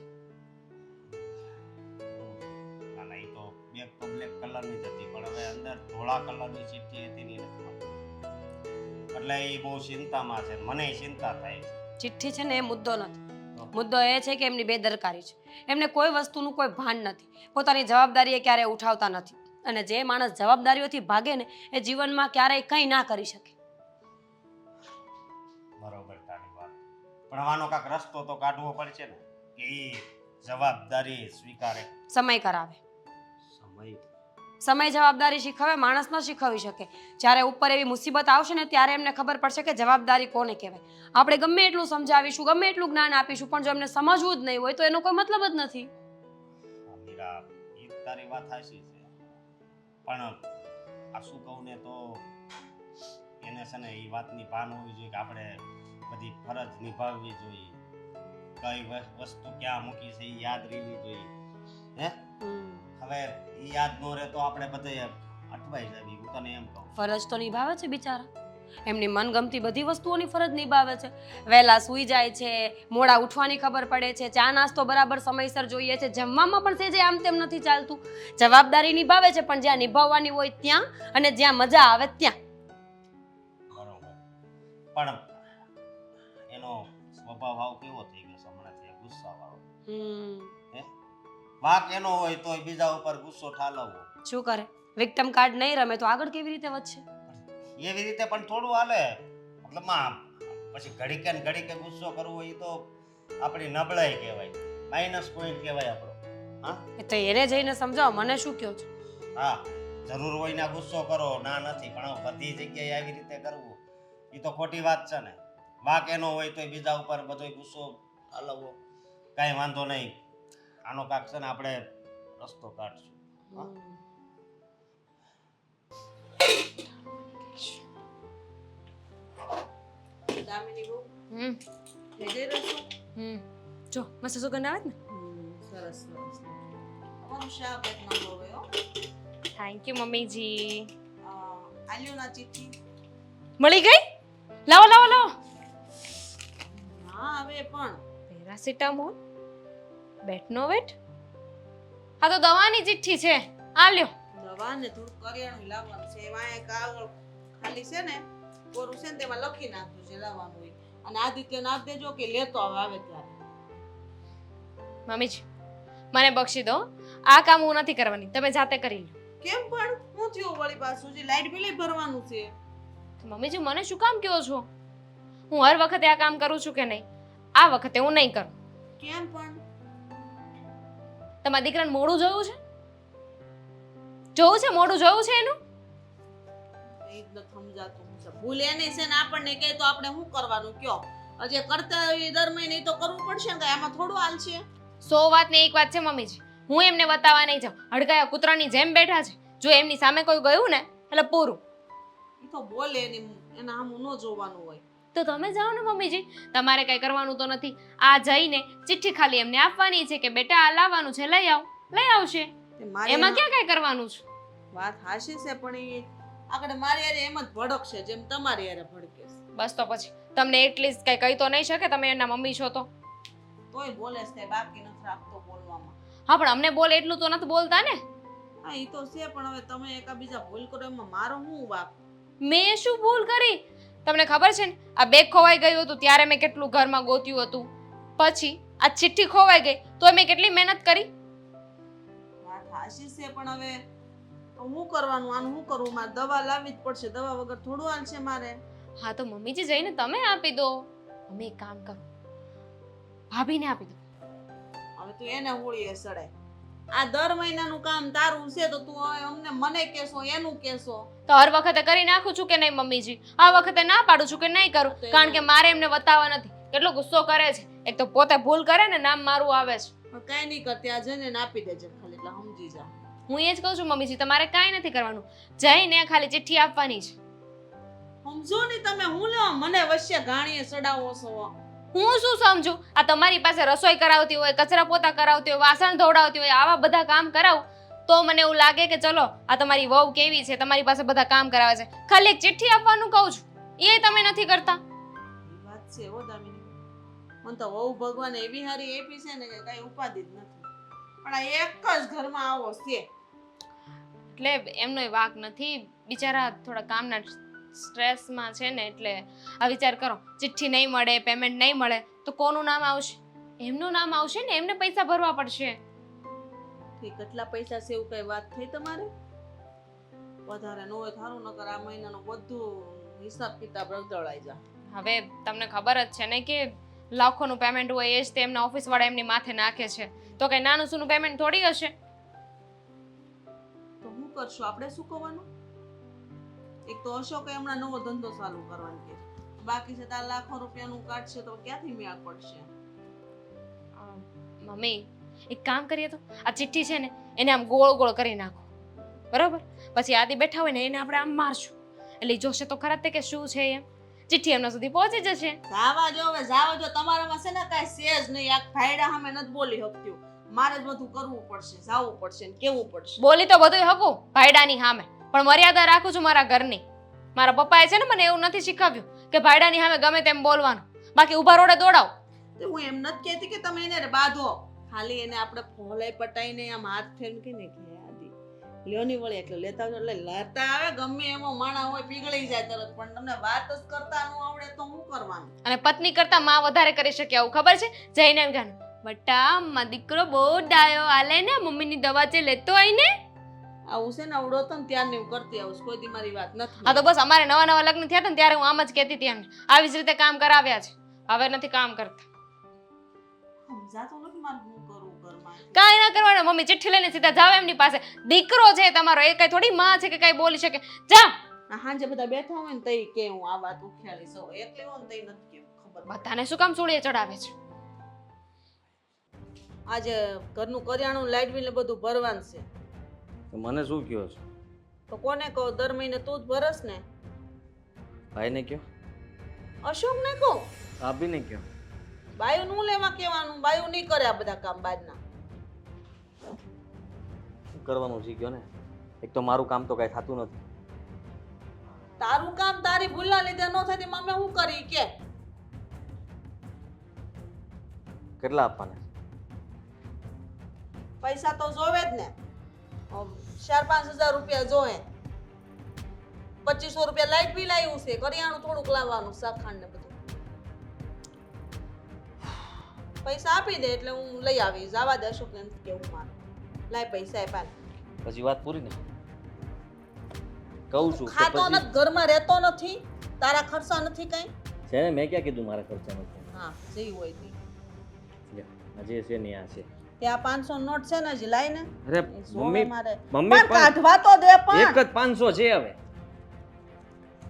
ના ના, એ તો બેગ તો બ્લેક કલરની જ હતી, પણ હવે અંદર ધોળા કલરની ચિઠ્ઠી હતી ને નથી મળતી. એટલે એ બહુ ચિંતામાં છે, મને ચિંતા થાય છે. ચિઠ્ઠી છે ને એ મુદ્દો નથી. મુદ્દો એ છે કે એમની બેદરકારી છે. એમને કોઈ વસ્તુનું કોઈ ભાન નથી. પોતાની જવાબદારી એ ક્યારેય ઉઠાવતા નથી. અને જે માણસ જવાબદારીઓથી ભાગે ને એ જીવનમાં ક્યારેય કંઈ ના કરી શકે. બરોબર તારી વાત, પણ આનો કાંઈક રસ્તો તો કાઢવો પડશે ને કે એ જવાબદારી સ્વીકારે. સમય કરાવે. સમય સમય જવાબદારી શીખવે, માણસ ન શીખવી શકે. જ્યારે ઉપર એવી મુસીબત આવશે ને ત્યારે એમને ખબર પડશે કે જવાબદારી કોને કહેવાય. આપણે ગમે એટલું સમજાવીશું, ગમે એટલું જ્ઞાન આપીશું, પણ જો એમને સમજવું જ નહીં હોય તો એનો કોઈ મતલબ જ નથી. મીરા, એ તારી વાત સાચી છે, પણ આ શું કહું ને તો એને છે ને એ વાતની ભાન હોવી જોઈએ કે આપણે બધી ફરજ નિભાવવી જોઈએ. કઈ વસ્તુ ક્યાં મૂકી છે એ યાદ રહેવી જોઈએ. હે, હવે એ યાદ ન રહે તો આપણે બધે અટવાઈ જવી. હું તને એમ કહું, ફરજ તો નિભાવે છે બિચારા. એમની મનગમતી બધી વસ્તુઓની ફરજ નિભાવે છે. વહેલા સૂઈ જાય છે, મોડા ઉઠવાની ખબર પડે છે, ચા નાસ્તો બરાબર સમયસર જોઈએ છે, જમવામાં પણ સેજે આમ તેમ નથી ચાલતું. જવાબદારી નિભાવે છે, પણ જ્યાં નિભાવવાની હોય ત્યાં અને જ્યાં મજા આવે ત્યાં. બરોબર, પણ એનો સ્વભાવ આવ કેવો થઈ ગયો છે હમણાંથી, ગુસ્સાવાળો. વાંક એનો હોય તો બીજા ઉપર ગુસ્સો ઠાલવવો. શું કરે? વિક્ટમ કાર્ડ નહીં રમે તો આગળ કેવી રીતે વધશે? એવી રીતે પણ થોડું હાલે. મતલબમાં પછી ઘડીકે ને ઘડીકે ગુસ્સો કરવો એ તો આપણી નબળાઈ કહેવાય, માઇનસ પોઈન્ટ કહેવાય આપણો. હા, એ તો એને જઈને સમજાવો, મને શું કહો છો? હા, જરૂર હોય ને ગુસ્સો કરો, ના નથી, પણ બધી જગ્યાએ આવી રીતે કરવું એ તો ખોટી વાત છે ને. વાંક એનો હોય તો બીજા ઉપર બધો ગુસ્સો ઠાલવવો, કાંઈ વાંધો નહીં. આનો કાંક છે ને આપણે રસ્તો કાઢશું. જો મસ્ત સુગંધ આવે ને. સરસ સરસ. અમારું શાક એક નંબર હોય હો. થેન્ક યુ મમ્મીજી. આલ્યો ના ચિઠ્ઠી મળી ગઈ? લાવો લાવો લાવો. હા હવે પણ પેરાસિટામોલ, બેટનો વેટ. આ તો દવાની ચિઠ્ઠી છે. આ લ્યો. દવા ને થોડું કરિયાણું લાવવાનું છે. વાંહે કાગળ ખાલી છે ને કોરું છે ને તેમાં લખી નાખજો જે લાવવાનું હોય. અને આદિત્ય નાખ દેજો કે લેતો આવે ત્યારે. મમ્મીજી મને બક્ષી દો. આ કામ હું નથી કરવાની, તમે જાતે કરી લો. કેમ પણ હું થયું વળી પાછું જે લાઈટ બિલ ભરવાનું છે. મમ્મીજી મને શું કામ કહો છો? હું હર વખતે આ કામ કરું છું કે નહીં? આ વખતે હું નહીં કરું. કેમ પણ તમારા દીકરાને મોઢું જોયું છે? જોયું છે? મોઢું જોયું છે એનું? એ જ ન સમજાતું હું છે. ભૂલ એની છે ને આપણને કહે તો આપણે શું કરવાનું કયો? હજી કરતા હોય દર મહિને તો કરવું પડશે ને, આમાં થોડું હાલ છે. 100 વાત ને એક વાત છે મમ્મીજી. હું એમને બતાવવા નહીં જાઉં. હડકાયા કૂતરાની જેમ બેઠા છે. જો એમની સામે કોઈ ગયું ને એટલે પૂરું. એ તો બોલે એના આમ ન જોવાનું હોય. તો તમે જાઓ ને મમ્મીજી, તમારે કઈ કરવાનું તો નથી. આ જઈને ચિઠ્ઠી ખાલી એમને આપવાની છે કે બેટા આ લાવવાનું છે, લઈ આવ. લઈ આવશે. તે મારી એમાં ક્યાં કઈ કરવાનું છે? વાત હાશી છે પણ એ આગળ મારી યારે એમ જ ભડકશે જેમ તમારી યારે ભડકે છે. બસ તો પછી તમને એટલીસ્ટ કઈ કહી તો નહીં શકે? તમે એના મમ્મી છો તો. તોય બોલે છે કઈ બાકી નથી રાખતો બોલવામાં. હા પણ અમને બોલે એટલું તો નથી બોલતા ને. હા એ તો છે પણ હવે તમે એકાબીજા ભૂલ કરો એમાં મારો શું વાક? મેં શું ભૂલ કરી? તમને ખબર છે ને આ બેગ ખોવાઈ ગયું હતું ત્યારે મેં કેટલું ઘરમાં ગોત્યું હતું. પછી આ ચિઠ્ઠી ખોવાઈ ગઈ તો મેં કેટલી મહેનત કરી. વાત હાશી છે પણ હવે હું કરવાનું? આનું શું કરવું? મારે દવા લાવવી જ પડશે. દવા વગર થોડું હાલશે મારે. હા તો મમ્મીજી જઈને તમે આપી દો. મમ્મી એક કામ કરો, ભાભીને આપી દો. હવે તું એને હોળીએ સડાય. આ દર મહિનાનું કામ તારું છે તો તું હવે અમને મને કેશો એનું કેશો. તો હર વખતે કરી નાખું છું કે નહીં મમ્મીજી? આ વખતે ના પાડું છું કે નહીં કરું? કારણ કે મારે એમને બતાવવા નથી. કેટલો ગુસ્સો કરે છે. એક તો પોતે ભૂલ કરે ને નામ મારું આવે છે. પણ કઈ નહીં કરતી. આ જઈને આપી દેજે ખાલી એટલે સમજી જા. હું એ જ કહું છું મમ્મીજી, તમારે કાંઈ નથી કરવાનું. જઈને ખાલી ચિઠ્ઠી આપવાની છે. સમજો ને તમે હું લેવા મને વચ્ચે ગાણીએ ચડાવો છો. હું શું સમજુ? આ તમારી પાસે રસોઈ કરાવતી હોય, કચરા પોતા કરાવતી હોય, વાસણ ધોવડાવતી હોય, આવા બધા કામ કરાવ તો મને એવું લાગે કે ચલો આ તમારી વહુ કેવી છે, તમારી પાસે બધા કામ કરાવે છે. ખાલી એક ચિઠ્ઠી આપવાનું કહું છું, એ તમે નથી કરતા. એ વાત છે હો દામિની. મને તો વહુ ભગવાન એવી હારી આપી છે ને કે કઈ ઉપાધિ જ નથી. પણ આ એક જ ઘરમાં આવો છે. એટલે એમનો વાક નથી. બિચારા થોડા કામના સ્ટ્રેસમાં છે ને એટલે આ વિચાર કરો, ચિઠ્ઠી નહીં મળે, પેમેન્ટ નહીં મળે તો કોનું નામ આવશે? એમનું નામ આવશે ને. એમને પૈસા ભરવા પડશે. કે કેટલા પૈસા છે એવું કઈ વાત થઈ તમારે? વધારે ન હોય થારું, નકર આ મહિનાનું બધું હિસાબ કિતાબ રગદળાઈ જા. હવે તમને ખબર જ છે ને કે લાખોનું પેમેન્ટ હોય એ જ તે એમના ઓફિસ વાળા એમની માથે નાખે છે. તો કઈ નાનું સૂનું પેમેન્ટ થોડી હશે. તો શું કરશું આપણે? શું કરવાનું? એક તો અશોકે હમણાં નવો ધંધો ચાલુ કરવાનો કે બાકી છે તાર લાખો રૂપિયાનું કાઢશે તો ક્યાંથી મેળ પડશે? મમ્મી એક કામ કરીએ તો આ ચિઠ્ઠી છે ને એને આમ ગોળ ગોળ કરી નાખો, બરોબર? પછી આદિ બેઠા હોય ને એને આપણે આમ મારશું એટલે ઈ જોશે તો ખરા તે કે શું છે એમ. ચિઠ્ઠી એમના સુધી પહોંચી જશે. જાવા જો હવે જાવા જો. તમારામાં છે ને કાંઈ છે જ નહીં. આ ભાઈડા સામે નથી બોલી શકતી. મારે જ બધું કરવું પડશે, જાવું પડશે ને કેવું પડશે. બોલી તો બધું હકું ભાઈડાની સામે, પણ મર્યાદા રાખું છું મારા ઘરની. મારા પપ્પાએ છે ને મને એવું નથી શીખવ્યું કે ભાઈડાની સામે ગમે તેમ બોલવાનું. બાકી ઊભા રોડે દોડાવ. તો હું એમ નથી કહેતી કે તમે એને બાંધો. ખાલી એને આપણે ફોલાઈ પટાઈને આમ હાથ ફેરકીને કે આદિ લ્યોની વળી એટલે લેતા આવજો. એટલે લેતા આવે ગમે એવો માણા હોય પીગળી જાય તરત. પણ તમને વાત જ કરતા ન આવડે તો શું કરવાનું? અને પત્ની કરતા માં વધારે કરી શકે આવું ખબર છે? જઈને એમ જાણ બટા માં દીકરો બહુ ડાયો, આલે ને મમ્મીની દવા છે લેતો આઈને. આવું છે ને આવડો તો ને ત્યારની હું કરતી આવું. કોઈ દી મારી વાત નથી. હા તો બસ અમારે નવા નવા લગ્ન થયા હતા ને ત્યારે હું આમ જ કહેતી હતી એમને. આવી જ રીતે કામ કરાવ્યા છે. હવે નથી કામ કરતા. સમજાતું નથી મારે શું કરવું ઘરમાં. કાંઈ ના કરવાનું મમ્મી. ચિઠ્ઠી લઈને સીધા જાવ એમની પાસે. દીકરો છે તમારો, એ કઈ થોડી માં છે કે કઈ બોલી શકે. જાવ. હાંજે બધા બેઠા હોય ને તઈ કે હું આ વાત ઉખ્યાળી સૌ એકલી હોય ને તઈ નથી કેવું ખબર. બધાને શું કામ સૂળીએ ચડાવે છે? આજે ઘરનું કરિયાણું લાઈટ બિલ ને બધું ભરવાનું છે. તો મને શું કહો છો? તો કોને કહો? દર મહિને તું જ ભરસ ને. ભાઈને કહો, અશોક ને કહો. ભાભીને કહો. બાયું નું લેવા કેવાનું? બાયું નહીં કરે આ બધા કામ બાજના. શું કરવાનું શીખ્યો ને? એક તો મારું કામ તો કાંઈ થતું નથી. તારું કામ તારી ભૂલના લીધે ન થાય તેમાં અમે શું કરી કે કેટલા આપવાના છે? પૈસા તો જોવે જ ને 4-5 હજાર રૂપિયા જોવે 2500 રૂપિયા લાઈટ બિલ આવ્યું છે કરિયાણું થોડુંક લાવવાનું શાકખાંડ ને બધું પૈસા આપી દે એટલે હું લઈ આવીશ જવા દે અશોક ને કેવું મારું લાય પૈસા આપ્યા પછી વાત પૂરી ને કહું છું કે ખાતો પછી નથી ઘરમાં રહેતો નથી તારા ખર્ચા નથી કઈ છે ને મેં ક્યાં કીધું મારા ખર્ચા નથી હા જે હોય તે લે, આ જે છે ને આ છે ત્યાં 500 નોટ છે ને હજી લાય ને અરે જોવે મમ્મી મારે મમ્મી પણ કાઢવા તો દે એક પણ જ 500 છે હવે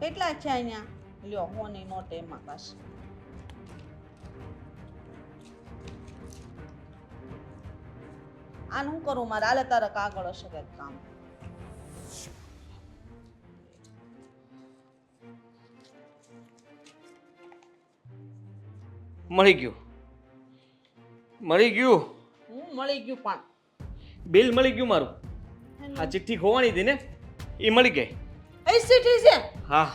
કેટલા છે અહીંયા લ્યો હોની નોટ એમાં પાછી આનું શું કરું મારે આલે તારે કાગળ હશે કંઈક કામ મળી ગયું મળી ગયું હું મળી ગયું પણ બિલ મળી ગયું મારું આ ચિઠ્ઠી ખોવાની હતી ને એ મળી ગઈ એ સીટી છે હા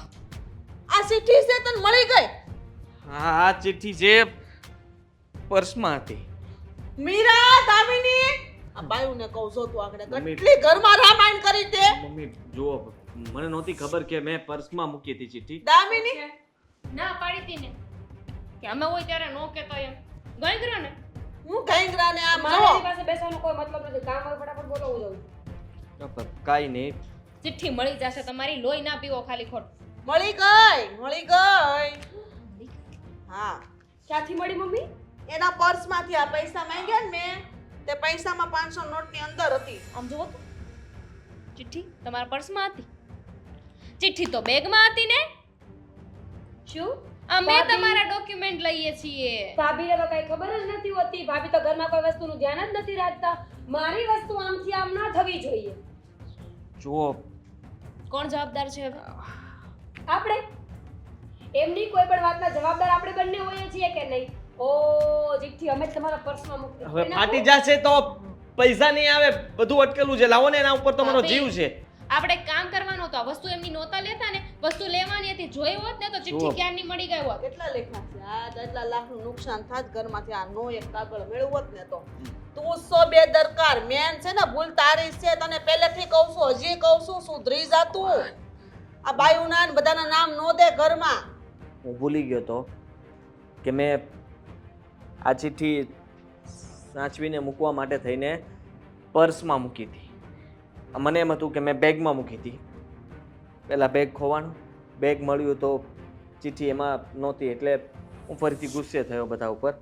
આ સીટી છે તને મળી ગઈ હા આ ચિઠ્ઠી છે પર્સમાં હતી મીરા દામિની આ બાયુને કહું છો તું આગળ મમ્મી. કેટલી ઘરમાં રામાયણ કરી તે મમ્મી જુઓ મને નહોતી ખબર કે મેં પર્સમાં મૂકી હતી ચિઠ્ઠી દામિની ના પાડી હતી ને કે અમે હોય ત્યારે નો કહેતો એમ ગઈ કર્યો ને હું ઘેંગરાને આમ મારે જો એની પાસે બેસવાનો કોઈ મતલબ નથી કામ હોય ફટાફટ બોલો હું જાઉં કાંઈ નહીં ચિઠ્ઠી મળી જશે તમારી લોહી ના પીવો ખાલી ખોટ મળી ગઈ હા ક્યાંથી મળી મમ્મી એના પર્સમાંથી આ પૈસા માંગ્યા ને મેં તે પૈસામાં 500 નોટની અંદર હતી આમ જુઓ તો ચિઠ્ઠી તમારા પર્સમાં હતી ચિઠ્ઠી તો બેગમાં હતી ને શું અમે ભાભી- તમારા ડોક્યુમેન્ટ લઈએ છીએ ભાભીને તો કઈ ખબર જ નથી હોતી ભાભી તો ઘરમાં કોઈ વસ્તુનું ધ્યાન જ નથી રાખતા મારી વસ્તુ આમથી આમ ના થવી જોઈએ જુઓ કોણ જવાબદાર છે હવે આપણે એમની કોઈ પણ વાતના જવાબદાર આપણે બંને હોઈએ છીએ કે નહીં ઓ ચિઠ્ઠી અમે જ તમારા પર્સમાં મૂકી હવે ફાટી જશે તો પૈસા નહીં આવે બધું અટકેલું છે લાવો ને એના ઉપર તમારો ભાભી. જીવ છે આપણે કામ કરવાનું હતું આ વસ્તુ એમની નહોતા લેતા ને વસ્તુ લેવાની હતી જોઈ હોત ને તો ચિઠ્ઠી જુઓ. ક્યારની મળી ગઈ હોત કેટલા લેખા છે આ એટલા લાખનું નુકસાન થાત ઘરમાંથી આ નો એક કાગળ મેળવત ને તો તું સો બેદરકાર મેન છે ને ભૂલ તારી છે તને પહેલેથી કહું છું હજી કહું છું સુધરી જા તું આ બાયુના ને બધાના નામ નો દે ઘરમાં હું ભૂલી ગયો તો કે મેં આ ચિઠ્ઠી સાચવીને મૂકવા માટે થઈને પર્સમાં મૂકી હતી મને એમ હતું કે મેં બેગમાં મૂકી હતી પહેલાં બેગ ખોવાનું બેગ મળ્યું તો ચિઠ્ઠી એમાં નહોતી એટલે હું ફરીથી ગુસ્સે થયો બધા ઉપર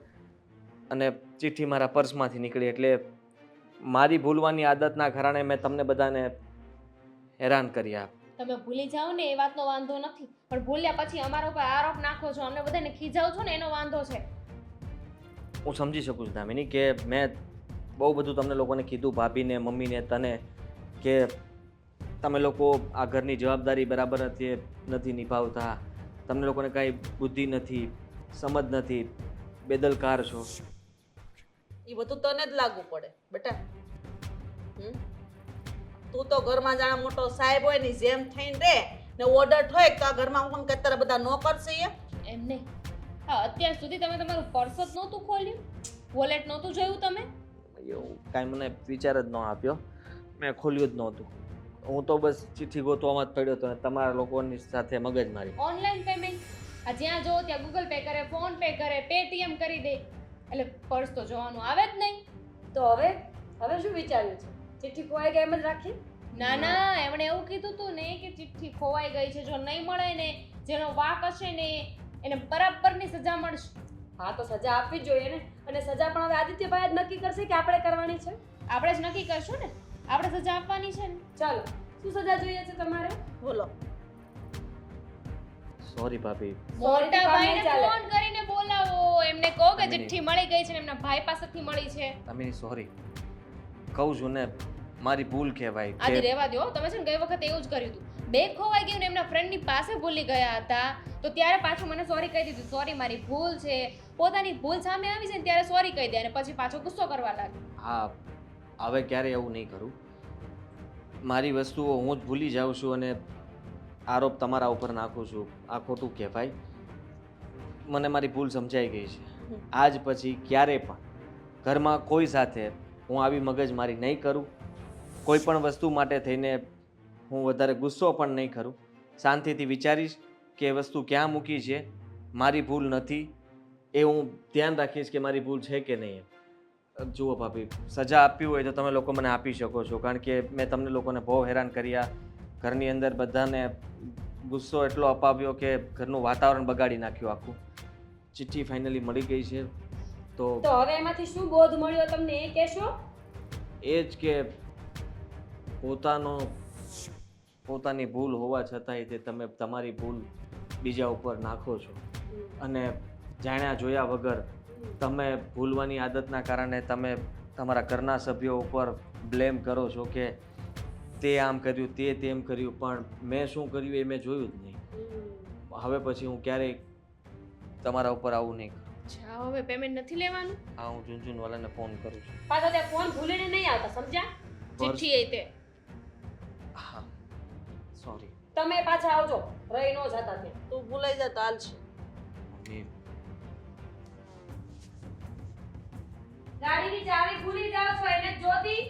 અને ચિઠ્ઠી મારા પર્સમાંથી નીકળી એટલે મારી ભૂલવાની આદતના કારણે મેં તમને બધાને હેરાન કર્યા તમે ભૂલી જાઓ ને એ વાતનો વાંધો નથી પણ ભૂલ્યા પછી અમારા ઉપર આરોપ નાખો છો અમને બધાને ખીજાવ છો ને એનો વાંધો છે હું સમજી શકું છું દામિની કે મેં બહુ બધું તમને લોકોને કીધું ભાભીને મમ્મીને તને કે તમે લોકો આ ઘરની જવાબદારી બરાબર નથી નિભાવતા તમને લોકોને કાંઈ બુદ્ધિ નથી સમજ નથી બેદલકાર છો એ બધું તને જ લાગુ પડે બેટા તું તો ઘરમાં જાણે મોટો સાહેબ હોય ની જેમ થઈને રે ને ઓર્ડર થાય તો આ ઘરમાં કોણ કે તારા બધા નોકર છે એ એમ નહીં હા અત્યાર સુધી તમે તમારું પર્સ જ નહોતું ખોલ્યું વોલેટ નહોતું જોયું તમે એવું કાંઈ મને વિચાર જ ન આપ્યો મેં ખોલ્યું જ નહોતું હું તો બસ ચિઠ્ઠી ગોતવામાં જ પડ્યો હતો ને તમારા લોકોની સાથે મગજ મારી ઓનલાઈન પેમેન્ટ આ જ્યાં જો ત્યાં ગૂગલ પે કરે ફોન પે કરે પેટીએમ કરી દે એટલે પર્સ તો જોવાનું આવે જ નહીં તો હવે શું વિચાર્યું છે ચિઠ્ઠી ખોવાઈ ગઈ એમ જ રાખી ના ના એમણે એવું કીધું તું ને કે ચિઠ્ઠી ખોવાઈ ગઈ છે જો નહીં મળે ને જેનો વાક હશે ને એને બરાબરની સજા મળશે હા તો સજા આપવી જ જોઈએ ને અને સજા પણ હવે આદિત્યભાઈ જ નક્કી કરશે કે આપણે કરવાની છે આપણે જ નક્કી કરશું ને આપણે સજા આપવાની છે ને ચાલો શું સજા જોઈએ છે તમારે બોલો સોરી ભાભી મોટા ભાઈને ચાલે. ફોન કરીને બોલાવો એમને કહો કે નહીં. ચિઠ્ઠી મળી ગઈ છે ને એમના ભાઈ પાસેથી મળી છે દામિની સોરી કહું છું ને મારી ભૂલ કહેવાય આદિ કે રહેવા દો તમે છે ને ગઈ વખત એવું જ કર્યું હતું બેગ ખોવાઈ ગયું ને એમના ફ્રેન્ડની પાસે ભૂલી ગયા હતા તો ત્યારે પાછું મને સોરી કહી દીધું સોરી મારી ભૂલ છે પોતાની ભૂલ સામે આવી છે ને ત્યારે સોરી કહી દે અને પછી પાછો ગુસ્સો કરવા લાગે હા હવે ક્યારે એવું નહીં કરું મારી વસ્તુઓ હું જ ભૂલી જાઉં છું અને આરોપ તમારા ઉપર નાખું છું આ ખોટું કહેવાય. મને મારી ભૂલ સમજાઈ ગઈ છે. આજ પછી ક્યારે પણ ઘરમાં કોઈ સાથે હું આવી મગજમારી નહીં કરું. કોઈ પણ વસ્તુ માટે થઈને હું વધારે ગુસ્સો પણ નહીં કરું. શાંતિથી વિચારીશ કે એ વસ્તુ ક્યાં મૂકી છે, મારી ભૂલ નથી એ હું ધ્યાન રાખીશ કે મારી ભૂલ છે કે નહીં. જુઓ ભાભી, સજા આપવી હોય તો તમે લોકો મને આપી શકો છો, કારણ કે મેં તમને લોકોને બહુ હેરાન કર્યા. ઘરની અંદર બધાને ગુસ્સો એટલો અપાવ્યો કે ઘરનું વાતાવરણ બગાડી નાખ્યું આખું. ચિઠ્ઠી ફાઇનલી મળી ગઈ છે તો તો હવે એમાંથી શું બોધ મળ્યો તમને એ કહેશો? એ જ કે પોતાની ભૂલ હોવા છતાંય તે તમે તમારી ભૂલ બીજા ઉપર નાખો છો અને જાણ્યા જોયા વગર તમે ભૂલવાની આદતના કારણે તમે તમારા ઘરના સભ્યો ઉપર બ્લેમ કરો છો કે તે આમ કર્યું, તે તેમ કર્યું, પણ મેં શું કર્યું એ મેં જોયું જ નહીં. હવે પછી હું ક્યારેય તમારા ઉપર આવું નહીં કરું. અચ્છા, હવે પેમેન્ટ નથી લેવાનું? હા, હું ઝુનઝુનવાલાને ફોન કરું છું. પાછો તે ફોન ભૂલીને નહીં આવતા, સમજ્યા? ચિઠ્ઠી એ તે હા, સોરી તમે પાછા આવજો, રહી ન જતા ત્યાં. તું ભૂલાઈ જા તો હાલશે. મમ્મી. ગાડીની ચાવી ભૂલી જાવ છો એટલે જોતી